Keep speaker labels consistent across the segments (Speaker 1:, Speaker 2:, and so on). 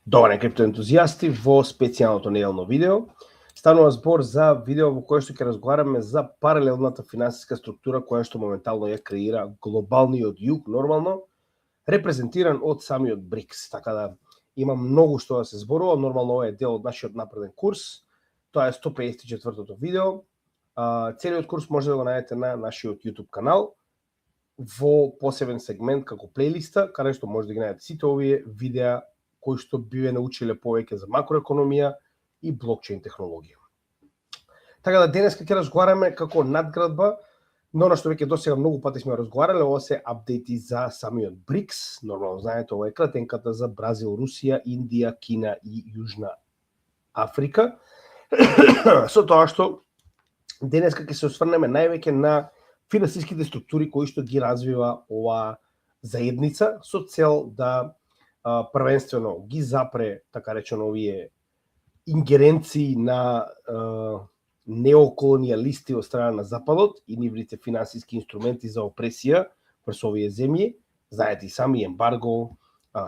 Speaker 1: Добар ден, криптоентузијасти, во специјалното неделно видео. Станува збор за видео во кое што ќе разговараме за паралелната финансиска структура која што моментално ја креира глобалниот југ, нормално, репрезентиран од самиот БРИКС. Така да има многу што да се зборува, нормално ова е дел од нашиот напреден курс. Тоа е 154-тото видео. Целиот курс може да го најдете на нашиот YouTube канал во посебен сегмент како плейлиста, каде што може да ги најдете сите овие видеа кои што би ве научиле повеќе за макроекономија и блокчейн технологија. Така да денеска ќе разговараме како надградба на она што веќе досега многу пати сме разговарале, ова се апдејти за самиот БРИКС. Нормално знаете, ова е кратенката за Бразил, Русија, Индија, Кина и Јужна Африка. Со тоа што денеска ќе се осврнеме највеќе на финансиските структури кои што ги развива ова заедница со цел да првенствено ги запре, така речено, овие ингеренции на неоколонијалисти од страна на Западот и нивните финансиски инструменти за опресија врз овие земји, знаете и сами, ембарго,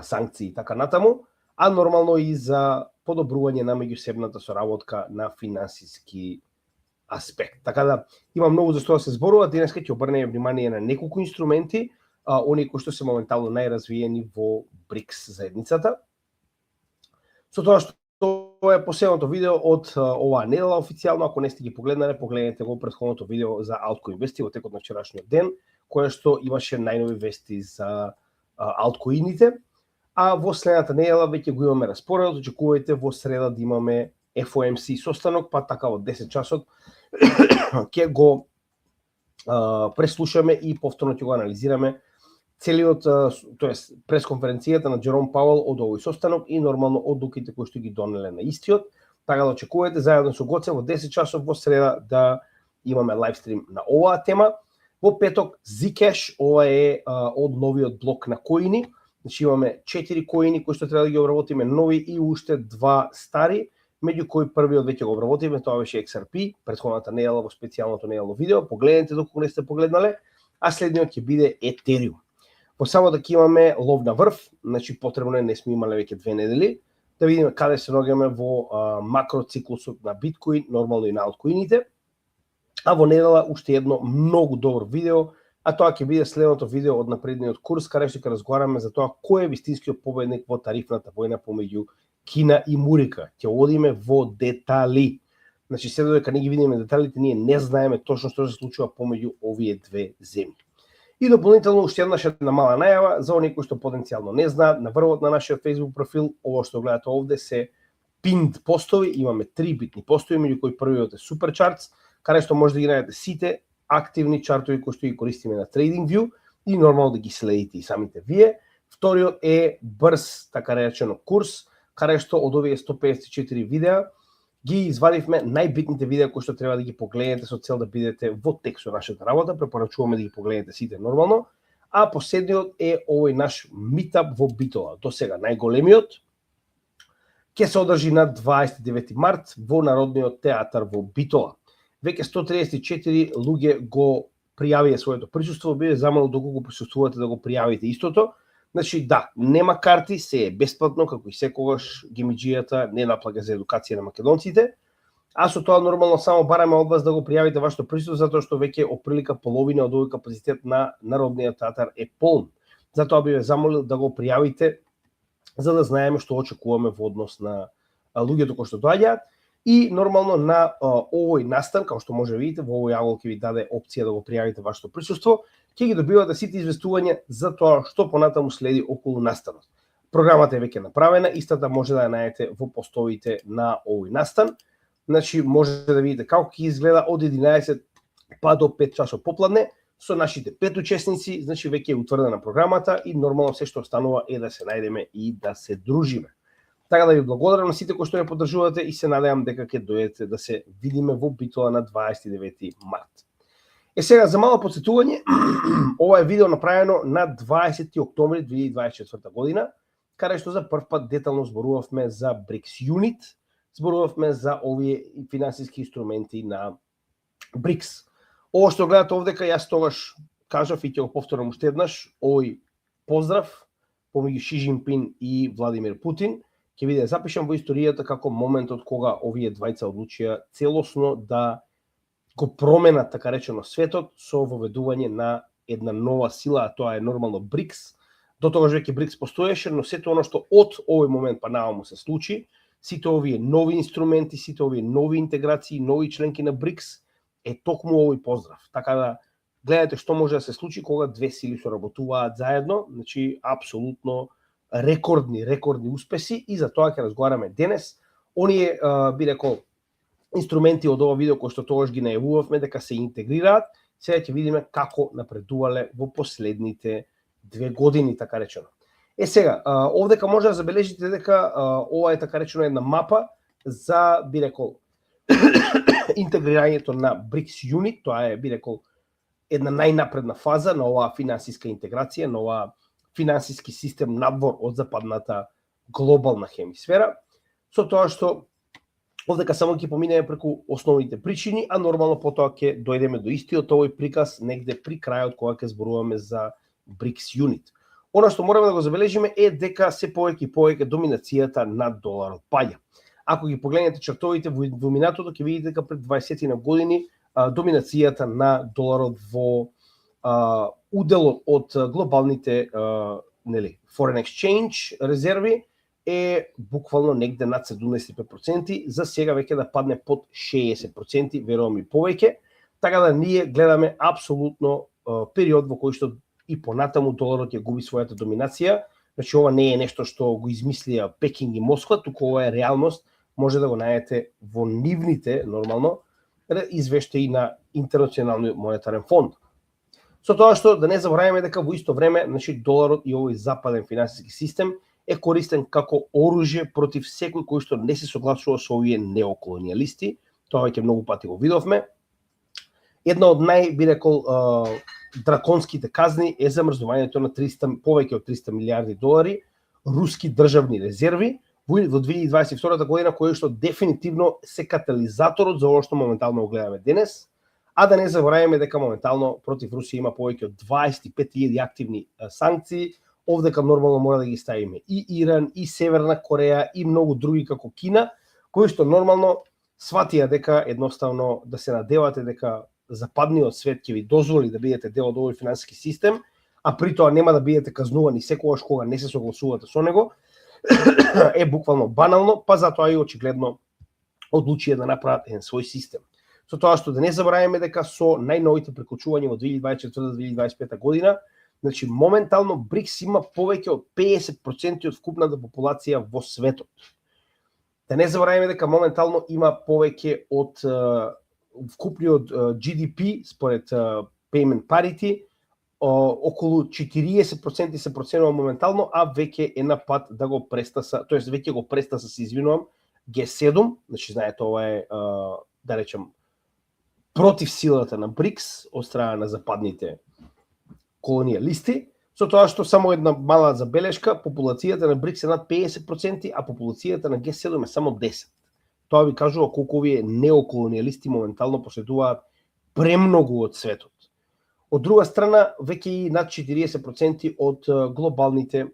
Speaker 1: санкции и така натаму, а нормално и за подобрување на меѓусебната соработка на финансиски аспект. Така да има многу за што да се зборува, денеска ќе обрнеме внимание на неколку инструменти, оние кои што се моментално најразвиени во БРИКС заедницата. Со тоа што тоа е посебното видео од оваа недела официјално, ако не сте ги погледнале, погледнете го претходното видео за Altcoin Вести во текот на вчерашниот ден, кое што имаше најнови вести за алткоините, а во следната недела веќе го имаме распоредот, очекувајте во среда да имаме FOMC состанок, па така во 10 часот ќе го преслушаме и повторно ќе го анализираме целиот, тоест пресконференцијата на Джером Пауел од овој состанок и нормално одлуките кои што ги донеле на истиот. Така да очекувате заедно со Гоце во 10 часов во среда да имаме лайвстрим на оваа тема. Во петок Zcash, ова е од новиот блок на коини. Значи имаме 4 коини кои што треба да ги обработиме, нови и уште 2 стари, меѓу кои првиот веќе го обработиме, тоа беше XRP, претходната недела во специјалното неделно видео. Погледнете доколку не сте погледнале, а следниот ќе биде Ethereum. Во самото ќе имаме лов на врв, значи потребно не сме имале веќе 2 недели, да видиме каде се наоѓаме во макроциклусот на биткоин, нормално и на алткоините. А во недела уште едно многу добро видео, а тоа ќе биде следното видео од напредниот курс, каде што ќе разговараме за тоа кој е вистинскиот победник во тарифната војна помеѓу Кина и Мурика. Ќе одиме во детали. Значи се додека не ги видиме деталите, ние не знаеме точно што се случува помеѓу овие две земји. И дополнително уште една мала најава за оние кои што потенцијално не знаат, на врвот на нашиот Facebook профил, ово што гледате овде се pinned постови, имаме 3 битни постови, меѓу кои првиот е Supercharts, каде што може да ги најдете сите активни чартови кои што ги користиме на TradingView и нормално да ги следите и самите вие. Вториот е брз, така речено, курс, каде што од овие 154 видеа ги извадивме најбитните видеа кои што треба да ги погледнете со цел да бидете во текст со нашата работа. Препорачуваме да ги погледнете сите нормално. А последниот е овој наш митап во Битола. До сега најголемиот ќе се одржи на 29 март во Народниот театар во Битола. Веќе 134 луѓе го пријавија своето присуство, биде замало доколку присуствувате да го пријавите истото. Значи да, нема карти, се е бесплатно, како и секогаш гемиџијата не наплага за едукација на македонците, а со тоа нормално само бараме од вас да го пријавите вашето присуство, затоа што веќе оприлика половина од овој капацитет на Народниот театар е полн. Затоа би ве замолил да го пријавите, за да знаеме што очекуваме во однос на луѓето кои што доаѓаат. И нормално на овој настан, како што може да видите, во овој агол ќе ви даде опција да го пријавите вашето присуство, ќе ги добивате сите известувања за тоа што понатаму следи околу настанот. Програмата е веќе направена, истата може да ја најдете во постовите на овој настан. Значи може да видите како ќе изгледа од 11 па до 5 часот попладне со нашите 5 учесници, значи веќе е утврдена програмата и нормално се што останува е да се најдеме и да се дружиме. Така да ви благодарам на сите кои што ја поддржувате и се надевам дека ќе дојдете да се видиме во Битола на 29 март. Сега за мало подсетување, ова е видео направено на 20 октомври 2024 година, каде што за прв пат детално зборувавме за BRICS Unit, зборувавме за овие финансиски инструменти на BRICS. Ово што гледате овдека, јас тогаш кажав и ќе го повторам уште еднаш, овој поздрав помеѓу Ши Жинпин и Владимир Путин ќе биде запишан во историјата како моментот кога овие двајца одлучија целосно да го променат, така речено, светот со воведување на една нова сила, а тоа е нормално БРИКС. До тогаш веќе БРИКС постоеше, но сето оно што од овој момент па наваму се случи, сите овие нови инструменти, сите овие нови интеграции, нови членки на БРИКС е токму овој поздрав. Така да гледате што може да се случи кога две сили соработуваат заедно, значи апсолутно рекордни успеси и за тоа ќе разговараме денес. Оние би рекол инструменти од ова видео кои што тогаш ги најавувавме дека се интегрираат, сега ќе видиме како напредувале во последните 2 години, така речено. Сега, овдека може да забележите дека ова е така речено една мапа за, би рекол, интегрирањето на BRICS Unit, тоа е, би рекол, една најнапредна фаза на оваа финансиска интеграција, на оваа финансиски систем надвор од западната глобална хемисфера, со тоа што овдека само ќе поминеме преку основните причини, а нормално потоа ќе дојдеме до истиот овој приказ негде при крајот кога ќе зборуваме за BRICS Unit. Она што мораме да го забележиме е дека се повеќе и повеќе доминацијата над доларот паѓа. Ако ги погледнете чартовите во минатото, ќе видите дека пред 20 на години доминацијата на доларот во уделот од глобалните foreign exchange резерви е буквално негде над 75%, за сега веќе да падне под 60%, верувам и повеќе. Така да ние гледаме апсолутно период во кој што и понатаму доларот ја губи својата доминација. Значи ова не е нешто што го измислија Пекинг и Москва, туку ова е реалност, може да го најдете во нивните нормално извештаи на Интернационалниот монетарен фонд. Со тоа што да не забораваме дека во исто време, значи доларот и овој западен финансиски систем е користен како оружје против секој кој што не се согласува со овие неоколонијалисти. Тоа веќе многу пати го видовме. Една од би рекол драконските казни е замрзнувањето на повеќе од 300 милиарди долари руски државни резерви во 2022 година, кој што дефинитивно се катализаторот за ова што моментално го гледаме денес, а да не забораваме дека моментално против Русија има повеќе од 25.000 активни санкции. Овдека нормално мора да ги ставиме и Иран, и Северна Кореја, и многу други како Кина, кои што нормално сватија дека едноставно да се надевате дека западниот свет ќе ви дозволи да бидете дел од овој финансиски систем, а при тоа нема да бидете казнувани секогаш кога не се согласувате со него, е буквално банално, па затоа и очигледно одлучија да направат еден свој систем. Со тоа што да не забораваме дека со најновите приклучувања во 2024-2025 година, значи моментално БРИКС има повеќе од 50% од вкупната популација во светот. Да не забораваме дека моментално има повеќе од вкупниот GDP според Payment Parity, околу 40% се проценува моментално, а веќе е на пат да го престаса, тоест веќе го престаса, се извинувам, G7, значи знаете ова е, да речем, против силата на БРИКС од страна на западните колонијалисти, со тоа што само една мала забелешка, популацијата на БРИКС е над 50%, а популацијата на G7 е само 10%. Тоа ви кажува колку овие неоколонијалисти моментално поседуваат премногу од светот. Од друга страна, веќе и над 40% од глобалните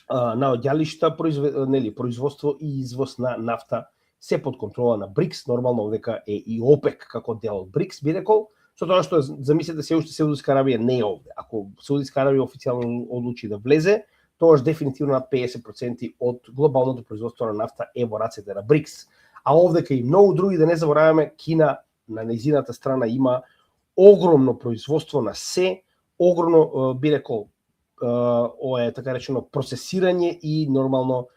Speaker 1: наоѓалишта, производство и извоз на нафта се под контрола на БРИКС, нормално дека е и ОПЕК како дел од БРИКС, би рекол, со тоа што замислете се уште Саудитска Арабија не е овде. Ако Саудитска Арабија официјално одлучи да влезе, тогаш дефинитивно над 50% од глобалното производство на нафта е во рацете на БРИКС. А овдека и многу други, да не забораваме, Кина на нејзината страна има огромно производство на се, огромно, би рекол, ова е така речено процесирање и нормално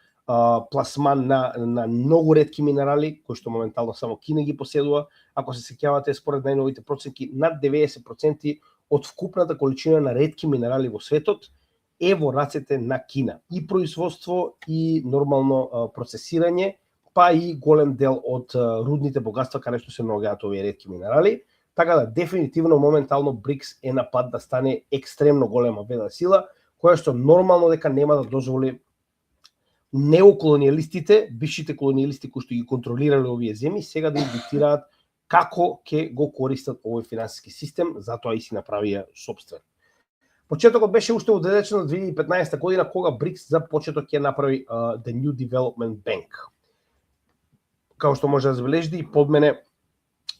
Speaker 1: пласман на многу ретки минерали, кои што моментално само Кина ги поседува. Ако се сеќавате, според најновите проценки, над 90% од вкупната количина на ретки минерали во светот е во рацете на Кина. И производство, и нормално процесирање, па и голем дел од рудните богатства каде што се наоѓаат овие ретки минерали. Така да дефинитивно моментално БРИКС е на пат да стане екстремно голема велика сила, која што нормално дека нема да дозволи неоколонијалистите, бившите колонијалисти кои што ги контролирале овие земји, сега да им диктираат како ќе го користат овој финансиски систем, затоа и си направија сопствен. Почетокот беше уште одредечен од 2015 година кога БРИКС за почеток ќе направи The New Development Bank. Као што може да забележите и под мене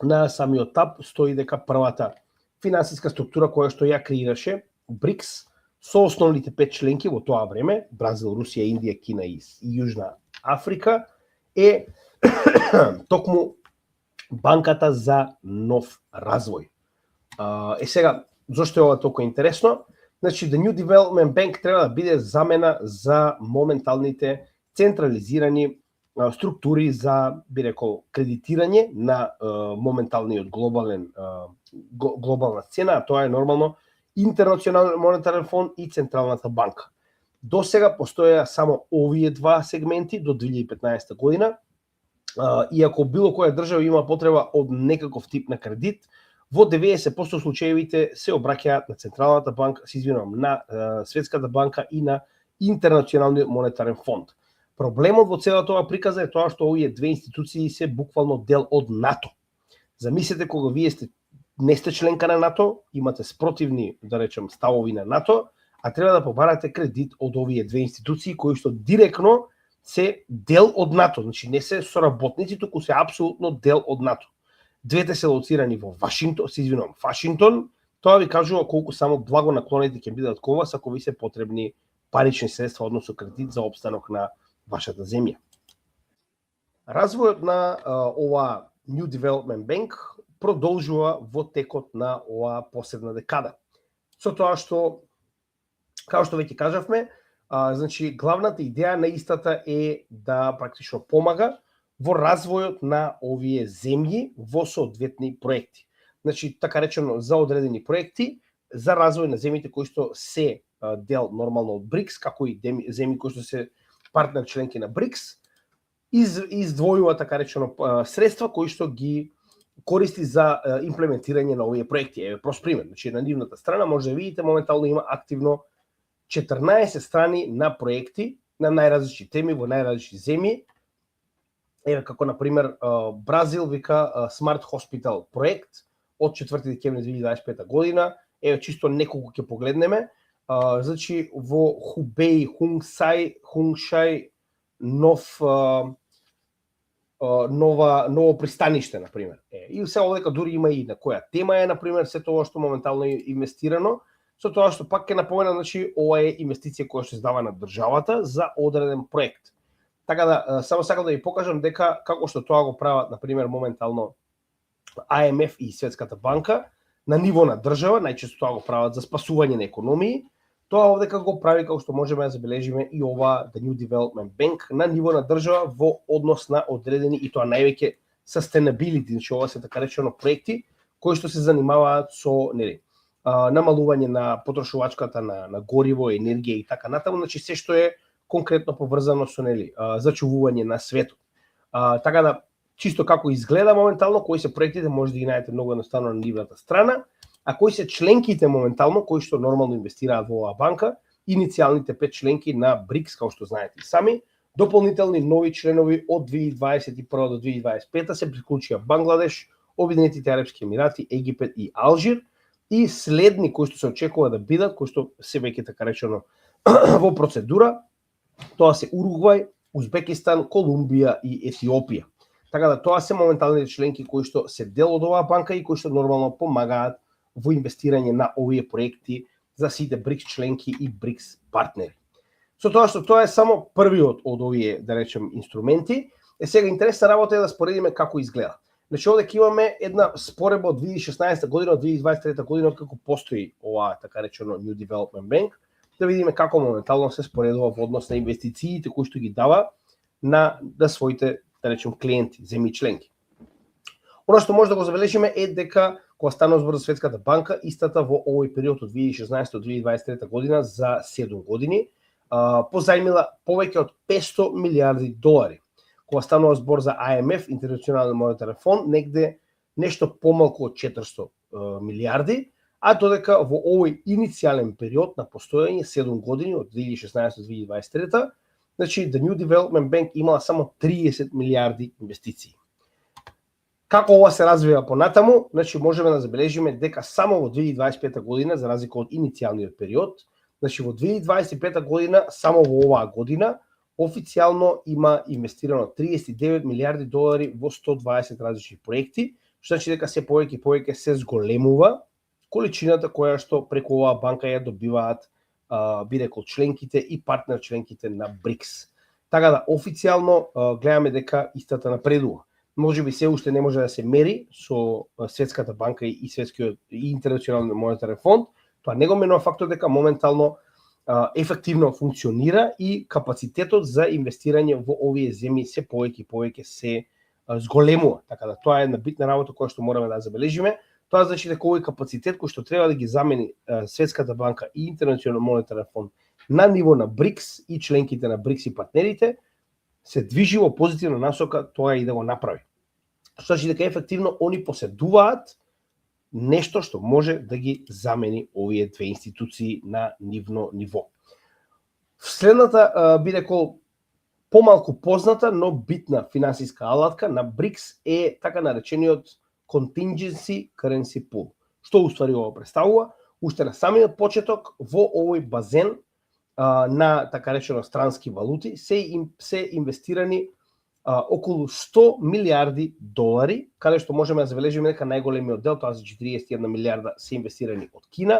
Speaker 1: на самиот таб стои дека првата финансиска структура која што ја креираше БРИКС со основните 5 членки во тоа време, Бразил, Русија, Индија, Кина и Јужна Африка, е токму банката за нов развој. Сега, зошто е ова толку интересно? Значи, The New Development Bank треба да биде замена за моменталните централизирани структури за, би рекол, кредитирање на моменталниот глобална сцена, а тоа е нормално Интернационален монетарен фонд и Централната банка. До сега постоеа само овие два сегменти до 2015 година, и ако било која држава има потреба од некаков тип на кредит, во 90% случаевите се обраќаат на Централната банка, на Светската банка и на Интернационалниот монетарен фонд. Проблемот во целата оваа приказа е тоа што овие две институции се буквално дел од НАТО. Замислете кога вие не сте членка на НАТО, имате спротивни, да речем, ставови на НАТО, а треба да побарате кредит од овие две институции кои што директно се дел од НАТО, значи не се соработници, туку се апсолутно дел од НАТО. Двете се лоцирани во Вашингтон, тоа ви кажува колку само благонаклонети ќе бидат кон вас ако ви се потребни парични средства, односно кредит за опстанок на вашата земја. Развојот на ова New Development Bank продолжува во текот на оваа последна декада. Со тоа што, као што веќе кажавме, значи главната идеја на истата е да практично помага во развојот на овие земји во соодветни проекти. Значи, така речено, за одредени проекти, за развој на земјите кои што се дел нормално од БРИКС, како и земји кои што се партнер членки на БРИКС, издвојува, така речено, средства кои што ги користи за имплементирање на овие проекти. Еве прост пример, значи на нивната страна може да видите моментално има активно 14 страни на проекти на најразлични теми во најразлични земји. Еве како на пример Бразил вика Smart Hospital проект од 4 декември 2025 година. Еве чисто неколку ќе погледнеме. Значи во Хубеј, Хунгшај ново пристаниште, на пример. И се овдека дури има и на која тема е, на пример, се тоа што моментално е инвестирано, со тоа што пак ќе напомена, значи, ова е инвестиција која што се дава на државата за одреден проект. Така да, само сакам да ви покажам дека како што тоа го прават, на пример, моментално АМФ и Светската банка, на ниво на држава, најчесто тоа го прават за спасување на економии, тоа овдека го прави, како што можеме да забележиме, и ова The New Development Bank на ниво на држава во однос на одредени, и тоа највеќе sustainability, значи ова се така речено проекти кои што се занимаваат со намалување на потрошувачката на гориво, енергија и така натаму, значи се што е конкретно поврзано со зачувување на светот. Така да, чисто како изгледа моментално, кои се проектите, може да ги најдете многу едноставно на нивната страна, а кои се членките моментално, кои што нормално инвестираат во оваа банка, иницијалните 5 членки на БРИКС, како што знаете и сами, дополнителни нови членови од 2021 до 2025 се приклучија Бангладеш, Обединетите арапски емирати, Египет и Алжир, и следни кои што се очекува да бидат, кои што се веќе така речено во процедура, тоа се Уругвај, Узбекистан, Колумбија и Етиопија. Така да тоа се моменталните членки кои што се дел од оваа банка и кои што нормално помагаат во инвестирање на овие проекти за сите БРИКС членки и БРИКС партнери. Со тоа што тоа е само првиот од овие, да речем, инструменти, сега интересна работа е да споредиме како изгледа. Значи овде имаме една споредба од 2016 година, од 2023 година, како постои оваа така речено New Development Bank, да видиме како моментално се споредува во однос на инвестициите кои што ги дава на своите, да речем, клиенти, земји членки. Оно што може да го забележиме е дека кога станува збор за Светската банка, истата во овој период од 2016 до 2023 година за 7 години позајмила повеќе од 500 милиарди долари. Кога станува збор за АМФ, Интернационален монетарен фонд, негде нешто помалку од 400 милиарди, а додека во овој иницијален период на постојање 7 години од 2016 до 2023, значи The New Development Bank имала само 30 милиарди инвестиции. Како ова се развива понатаму, значи можеме да забележиме дека само во 2025 година, за разлика од иницијалниот период, значи во 2025 година, само во оваа година, официјално има инвестирано 39 милиарди долари во 120 различни проекти, што значи дека се повеќе и повеќе се зголемува количината која што преку оваа банка ја добиваат би рекол членките и партнер членките на БРИКС. Така да официјално гледаме дека истата напредува. Можеби се уште не може да се мери со Светската банка и Светскиот и Интернационалниот монетарен фонд, тоа не го менува фактот дека моментално ефективно функционира и капацитетот за инвестирање во овие земји се повеќе и повеќе се зголемува. Така да тоа е една битна работа која што мораме да забележиме. Тоа значи дека овој капацитет кој што треба да ги замени Светската банка и Интернационалниот монетарен фонд на ниво на БРИКС и членките на БРИКС и партнерите се движи во позитивна насока тоа и да го направи. Што значи дека ефективно они поседуваат нешто што може да ги замени овие две институции на нивно ниво. Следната би рекол помалку позната, но битна финансиска алатка на БРИКС е така наречениот Contingency Currency Pool. Што уствари ова представува? Уште на самиот почеток во овој базен на така речено странски валути се инвестирани околу 100 милиарди долари, каде што можеме да забележиме дека најголемиот дел, тоа за 41 милиарда, се инвестирани од Кина,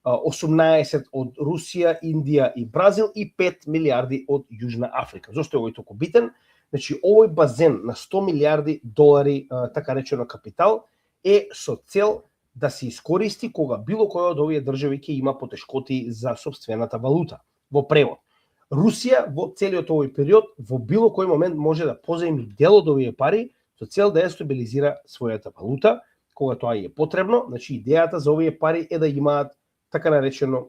Speaker 1: 18 од Русија, Индија и Бразил и 5 милиарди од Јужна Африка. Зошто е овој толку битен? Значи, овој базен на 100 милиарди долари, така речено капитал, е со цел да се искористи кога било која од овие држави ќе има потешкоти за сопствената валута. Во превод, Русија во целиот овој период во било кој момент може да позајми дел од овие пари со цел да ја стабилизира својата валута, кога тоа е потребно. Значи, идејата за овие пари е да имаат така наречено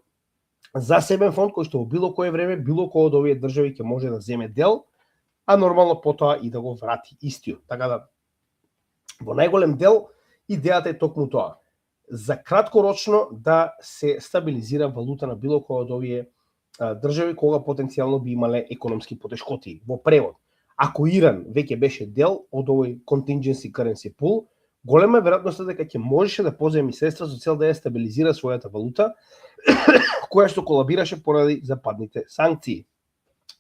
Speaker 1: засебен фонд кој што во било кое време било кој од овие држави ќе може да земе дел, а нормално потоа и да го врати истиот. Така да во најголем дел идејата е токму тоа. За краткорочно да се стабилизира валута на било кој од овие држави кога потенцијално би имале економски потешкоти. Во превод, ако Иран веќе беше дел од овој Contingency Currency Pool, голема веројатност дека ќе можеше да позајми средства со цел да ја стабилизира својата валута, која што колабираше поради западните санкции.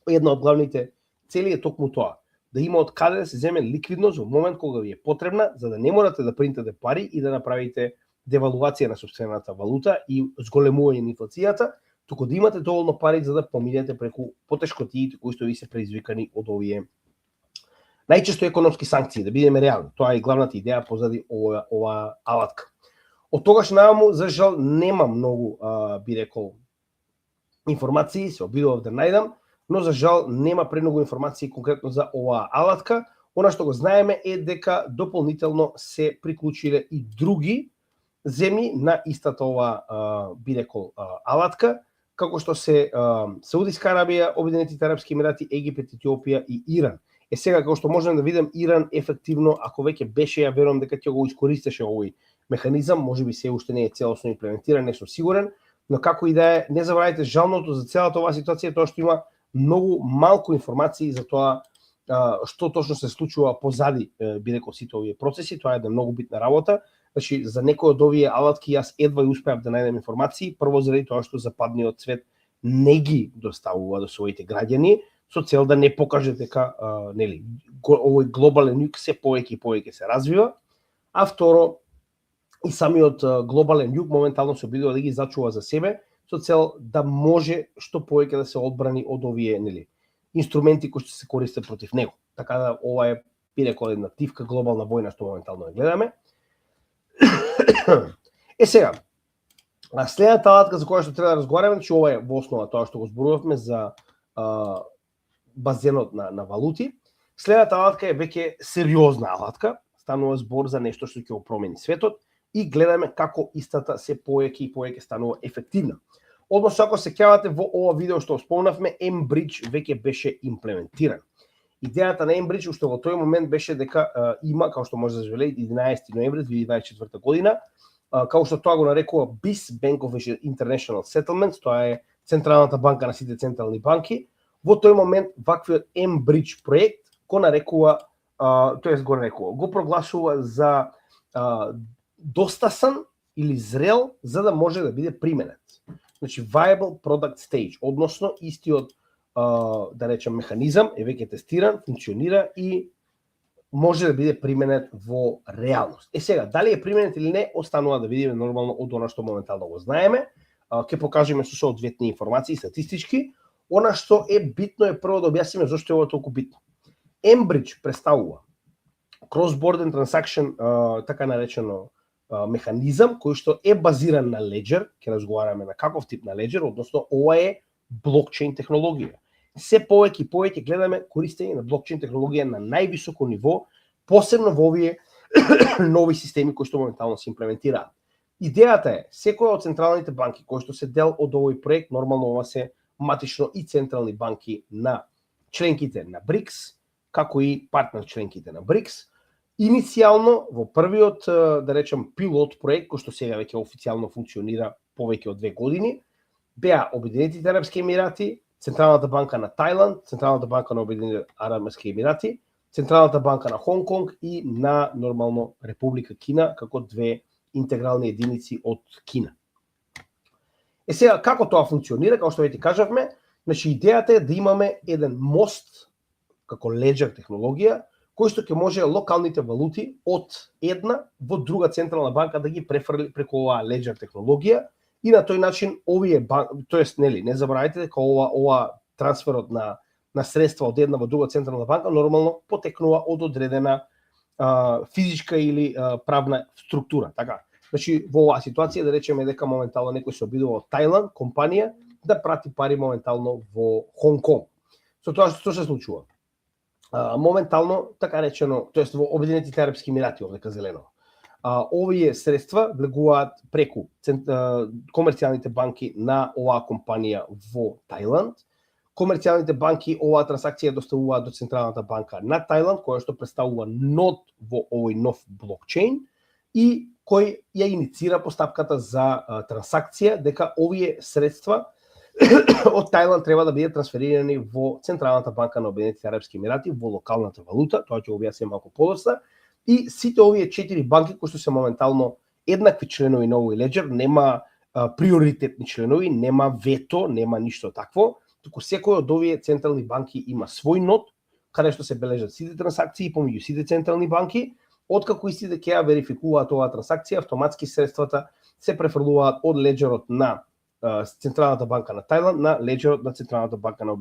Speaker 1: Една од главните цели е токму тоа, да има од каде да се земе ликвидност во момент кога ви е потребна, за да не морате да принтате пари и да направите девалуација на сопствената валута и зголемување на инфлацијата, туку да имате доволно пари за да поминете преку потешкотиите кои што ви се предизвикани од овие најчесто економски санкции, да бидеме реални. Тоа е главната идеја позади ова алатка. Од тогаш наваму, за жал, нема многу, би рекол, информации, се обидував да најдам, но за жал нема премногу информации конкретно за оваа алатка. Она што го знаеме е дека дополнително се приклучиле и други земји на истата ова, би рекол, алатка, како што се Саудиска Арабија, Обединетите арапски емирати, Египет, Етиопија и Иран. Сега, како што можеме да видим, Иран ефективно, ако веќе беше, ја верувам дека ќе го искористеше овој механизам, можеби се уште не е целосно имплементиран, не сум сигурен, но како и да е, не забравајте, жалното за целата оваа ситуација е тоа што има многу малку информации за тоа што точно се случува позади, би рекол, сите овие процеси. Тоа е една многу битна работа. Значи, за некој од овие алатки јас едва успеав да најдем информации, прво заради тоа што западниот свет не ги доставува до своите граѓани, со цел да не покаже дека нели овој глобален југ се повеќе и повеќе се развива, а второ и самиот глобален југ моментално се обидува да ги зачува за себе со цел да може што повеќе да се одбрани од овие нели инструменти кои што се користат против него. Така да ова е, би рекол, една тивка глобална војна што моментално ја гледаме. Сега, следната алатка за која што треба да разговараме, значи ова е во основа тоа што го зборувавме за базенот на валути. Следната алатка е веќе сериозна алатка, станува збор за нешто што ќе го промени светот и гледаме како истата се повеќе и повеќе станува ефективна. Односно, ако се сеќавате во ова видео што спомнавме, mBridge веќе беше имплементиран. Идејата на mBridge уште во тој момент беше дека има, како што може да забележите, 11 ноември 2024 година, како што тоа го нарекува BIS, Bank of International Settlements, тоа е Централната банка на сите централни банки. Во тој момент ваквиот mBridge проект го нарекува тоест го рекува, го прогласува за достасан или зрел за да може да биде применет. Значи viable product stage, односно истиот да речем механизам е веќе тестиран, функционира и може да биде применет во реалност. Сега, дали е применет или не, останува да видиме нормално од она што моментално го знаеме. Ќе покажеме со соодветни информации статистички. Она што е битно е прво да објасниме зошто е ова толку битно. Enbridge представува cross-border transaction, така наречено механизам кој што е базиран на Ledger, ќе разговараме на каков тип на Ledger, односно ова е блокчейн технологија. Се повеќе и повеќе гледаме користење на блокчейн технологија на највисоко ниво, посебно во овие нови системи кои што моментално се имплементираат. Идејата е, секоја од централните банки кои што се дел од овој проект, нормално ова се матично и централни банки на членките на БРИКС, како и партнер членките на БРИКС, иницијално во првиот, да речем, пилот проект, кој што сега веќе официјално функционира повеќе од 2 години, беа Обединетите арапски емирати, Централната банка на Тајланд, Централната банка на Обединетите арапски емирати, Централната банка на Хонг Конг и на нормално Република Кина како две интегрални единици од Кина. Сега како тоа функционира, како што веќе кажавме, значи идејата е да имаме еден мост како Ledger технологија кој што ќе може локалните валути од една во друга централна банка да ги префрли преку оваа Ledger технологија и на тој начин овие тоест нели не заборавајте дека ова трансферот на средства од една во друга централна банка нормално потекнува од одредена физичка или правна структура, така. Значи во оваа ситуација да речеме дека моментално некој се обидува од Тајланд компанија да прати пари моментално во Хонг Конг. Со тоа што се случува? Моментално, така речено, тоест во Обединетите арапски емирати, овдека зелено. Овие средства влегуваат преку комерцијалните банки на оваа компанија во Тајланд. Комерцијалните банки оваа трансакција доставуваат до Централната банка на Тајланд, која што представува нод во овој нов блокчейн и кој ја иницира постапката за трансакција дека овие средства од Тајланд треба да бидат трансферирани во Централната банка на Обединетите арапски емирати во локалната валута, тоа ќе објаснам малку подоцна. И сите овие 4 банки кои што се моментално еднакви членови на овој Ledger, нема приоритетни членови, нема вето, нема ништо такво, туку секој од овие централни банки има свој нод каде што се бележат сите трансакции помеѓу сите централни банки. Откако истите ќе ја верификуваат оваа трансакција, автоматски средствата се префрлуваат од Ledgerот на Централната банка на Тајланд на Ledgerот на Централната банка на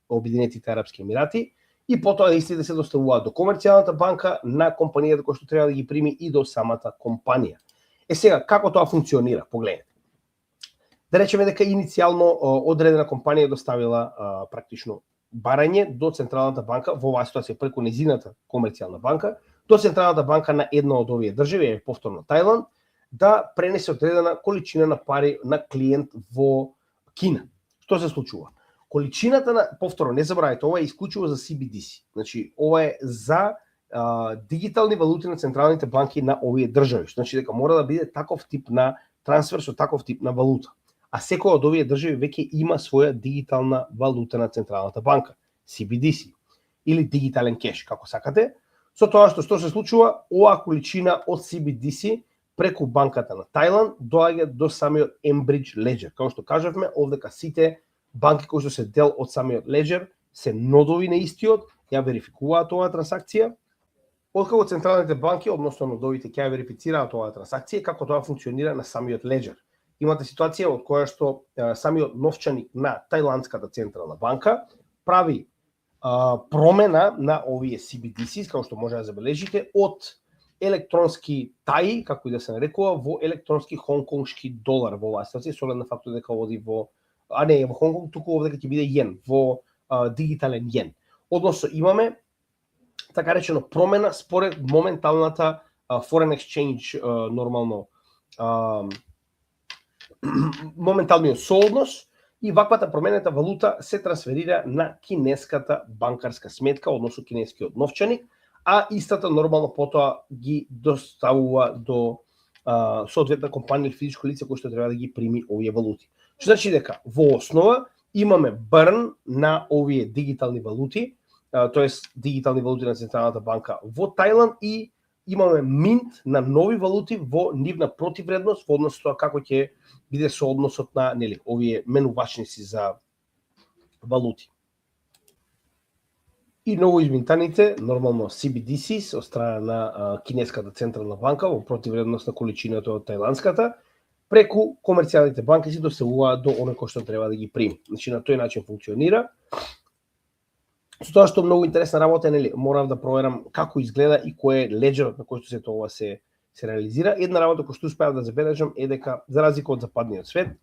Speaker 1: Обединетите арапски емирати и потоа истите се доставуваат до комерцијалната банка на компанијата која што треба да ги прими и до самата компанија. Сега како тоа функционира? Погледнете. Да речеме дека иницијално одредена компанија доставила практично барање до Централната банка, во оваа ситуација преку незината комерцијална банка, до Централната банка на една од овие држави, повторно Тајланд, да пренесе одредена количина на пари на клиент во Кина. Што се случува? Количината на, повторно, не забравајте, ова е исклучиво за CBDC. Значи, ова е за дигитални валути на централните банки на овие држави. Значи, дека мора да биде таков тип на трансфер со таков тип на валута. А секој од овие држави веќе има своја дигитална валута на Централната банка, CBDC, или дигитален кеш, како сакате. Со тоа што се случува, оваа количина од CBDC преку банката на Тајланд доаѓа до самиот Enbridge Ledger. Како што кажавме, овдека сите банки кои што се дел од самиот Ledger се нодови на истиот, ја верификуваат оваа трансакција. Откако централните банки, односно нодовите, ќе ја верифицираат оваа трансакција, како тоа функционира на самиот Ledger. Имате ситуација од која што самиот новчаник на Тајландската централна банка прави промена на овие CBDC, како што може да забележите, од електронски таи, како и да се нарекува, во електронски хонконгшки долар во оваа ситуација, со оглед на фактот дека води во не во Хонконг, туку овдека ќе биде јен, во дигитален јен. Односно имаме така речено промена според моменталната foreign exchange нормално моменталниот сооднос и ваквата променета валута се трансферира на кинеската банкарска сметка, односно кинескиот новчаник, а истата нормално потоа ги доставува до соодветна компанија или физичко лице кој што треба да ги прими овие валути. Што значи дека во основа имаме брн на овие дигитални валути тоест дигитални валути на Централната банка во Тајланд и имаме минт на нови валути во нивна противредност во однос тоа како ќе биде соодносот на овие менувачници за валути. И ново изминтаните, нормално CBDCs од страна на кинеската централна банка во противредност на количината од тајландската, преку комерцијалните банки се доселуваат до оној кој што треба да ги прими. Значи на тој начин функционира. Со тоа што многу интересна работа е, морав да проверам како изгледа и кој е леџерот на кој што се тоа се реализира. Една работа која што успеав да забележам е дека за разлика од западниот свет,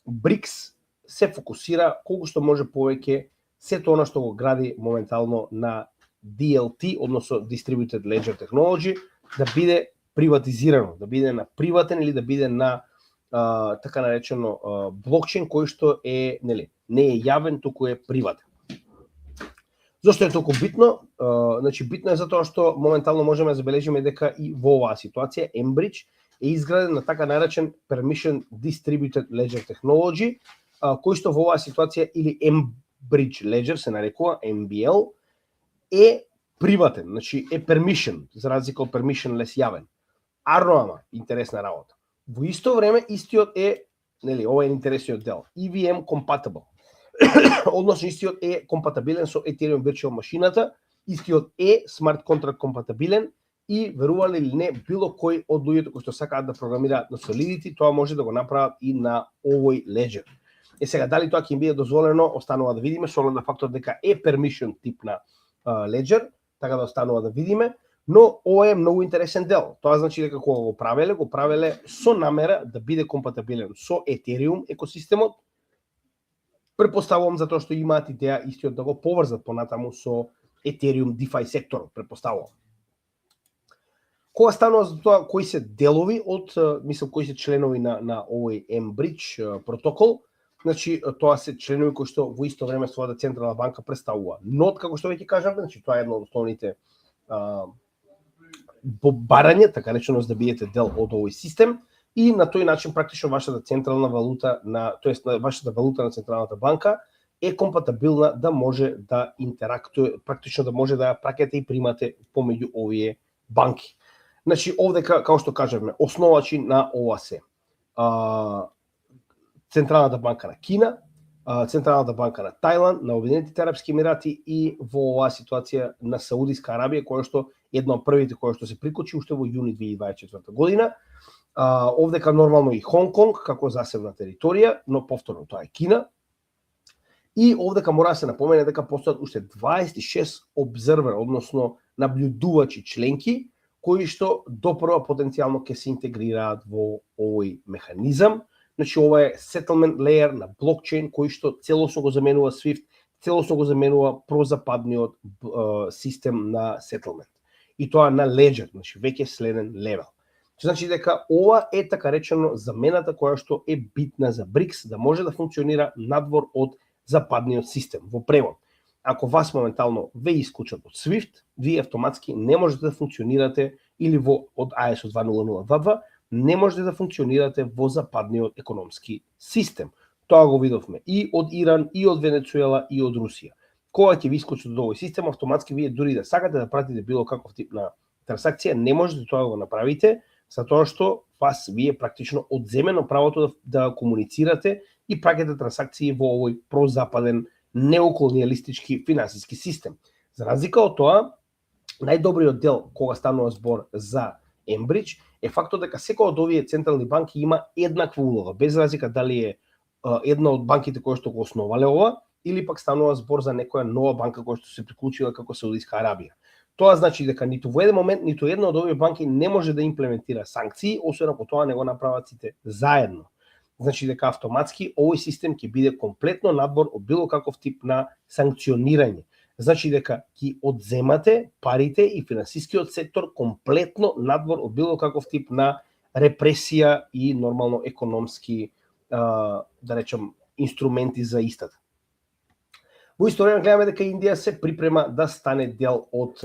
Speaker 1: БРИКС се фокусира колку што може повеќе сето она што го гради моментално на DLT, односно Distributed Ledger Technology, да биде приватизирано, да биде на приватен или да биде на така наречено блокчейн кој што е не е јавен, туку е приватен. Зошто е толку битно? Значи битно е затоа што моментално можеме да забележиме дека и во оваа ситуација Enbridge е изграден на така наречен Permission Distributed Ledger Technology, кој што во оваа ситуација или Enbridge Ledger се нарекува MBL е приватен, значи е permission, за разлика од permissionless јавен. Ама интересна работа. Во исто време истиот е, ова е интересниот дел, EVM compatible. Односно истиот е компатабилен со Ethereum Virtual машината, истиот е смарт контракт компатабилен и верували или не, било кој од луѓето кои што сакаат да програмираат на Solidity, тоа може да го направат и на овој Ledger. Сега дали тоа ќе им биде дозволено, останува да видиме, со оглед на фактот дека е permission тип на Ledger, така да останува да видиме, но ова е многу интересен дел. Тоа значи дека кога го правеле со намера да биде компатабилен со Ethereum екосистемот. Претпоставувам затоа што имаат идеја истиот да го поврзат понатаму со Ethereum DeFi секторот, претпоставувам. Кога станува за тоа кои се делови од, кои се членови на овој Enbridge протокол, значи тоа се членови кои што во исто време својата централна банка представува. Нод, како што веќе кажавме, значи тоа е едно од основните барање, така речено, за да бидете дел од овој систем и на тој начин практично вашата централна валута вашата валута на Централната банка е компатабилна да може да интерактуе, практично да може да ја праќате и примате помеѓу овие банки. Значи овде како што кажавме, основачи на ова се Централната банка на Кина, Централната банка на Тајланд, на Обединетите арапски емирати и во оваа ситуација на Саудиска Арабија, која што една од првите која што се прикочи уште во јуни 2024 година. Овдека нормално и Хонг Конг како засебна територија, но повторно тоа е Кина. И овдека мора да се напомене дека постојат уште 26 обзервер, односно наблюдувачи членки, кои што допрва потенцијално ќе се интегрираат во овој механизам. Значи ова е settlement layer на блокчейн кој што целосно го заменува SWIFT, целосно го заменува прозападниот систем на settlement. И тоа на Ledger, значи веќе следен левел. Значи дека ова е така речено замената која што е битна за БРИКС да може да функционира надвор од западниот систем. Во превод, ако вас моментално ве исклучат од SWIFT, вие автоматски не можете да функционирате или од ISO 20022, не можете да функционирате во западниот економски систем. Тоа го видовме и од Иран, и од Венецуела, и од Русија. Кога ќе ви исклучат од овој систем, автоматски вие дури да сакате да пратите било каков тип на трансакција, не можете тоа да го направите, затоа што вие практично одземено правото да комуницирате и праќате трансакции во овој прозападен неоколониалистички финансиски систем. За разлика од тоа, најдобриот дел кога станува збор за Enbridge е фактот дека секоја од овие централни банки има еднаква улога, без разлика дали е една од банките кои што го основале ова или пак станува збор за некоја нова банка која што се приклучила како Саудиска Арабија. Тоа значи дека ниту во еден момент ниту една од овие банки не може да имплементира санкции, освен ако тоа не го направат сите заедно. Значи дека автоматски овој систем ќе биде комплетно надбор од било каков тип на санкционирање. Значи дека ќе одземате парите и финансискиот сектор комплетно надвор од било каков тип на репресија и нормално економски, да речем, инструменти за истата. Во исто време гледаме дека Индија се припрема да стане дел од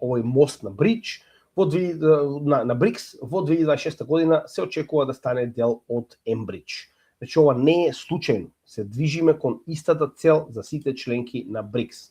Speaker 1: овој мост на Бридж, на БРИКС во 2026 година се очекува да стане дел од Enbridge. Значи ова не е случајно, се движиме кон истата цел за сите членки на БРИКС.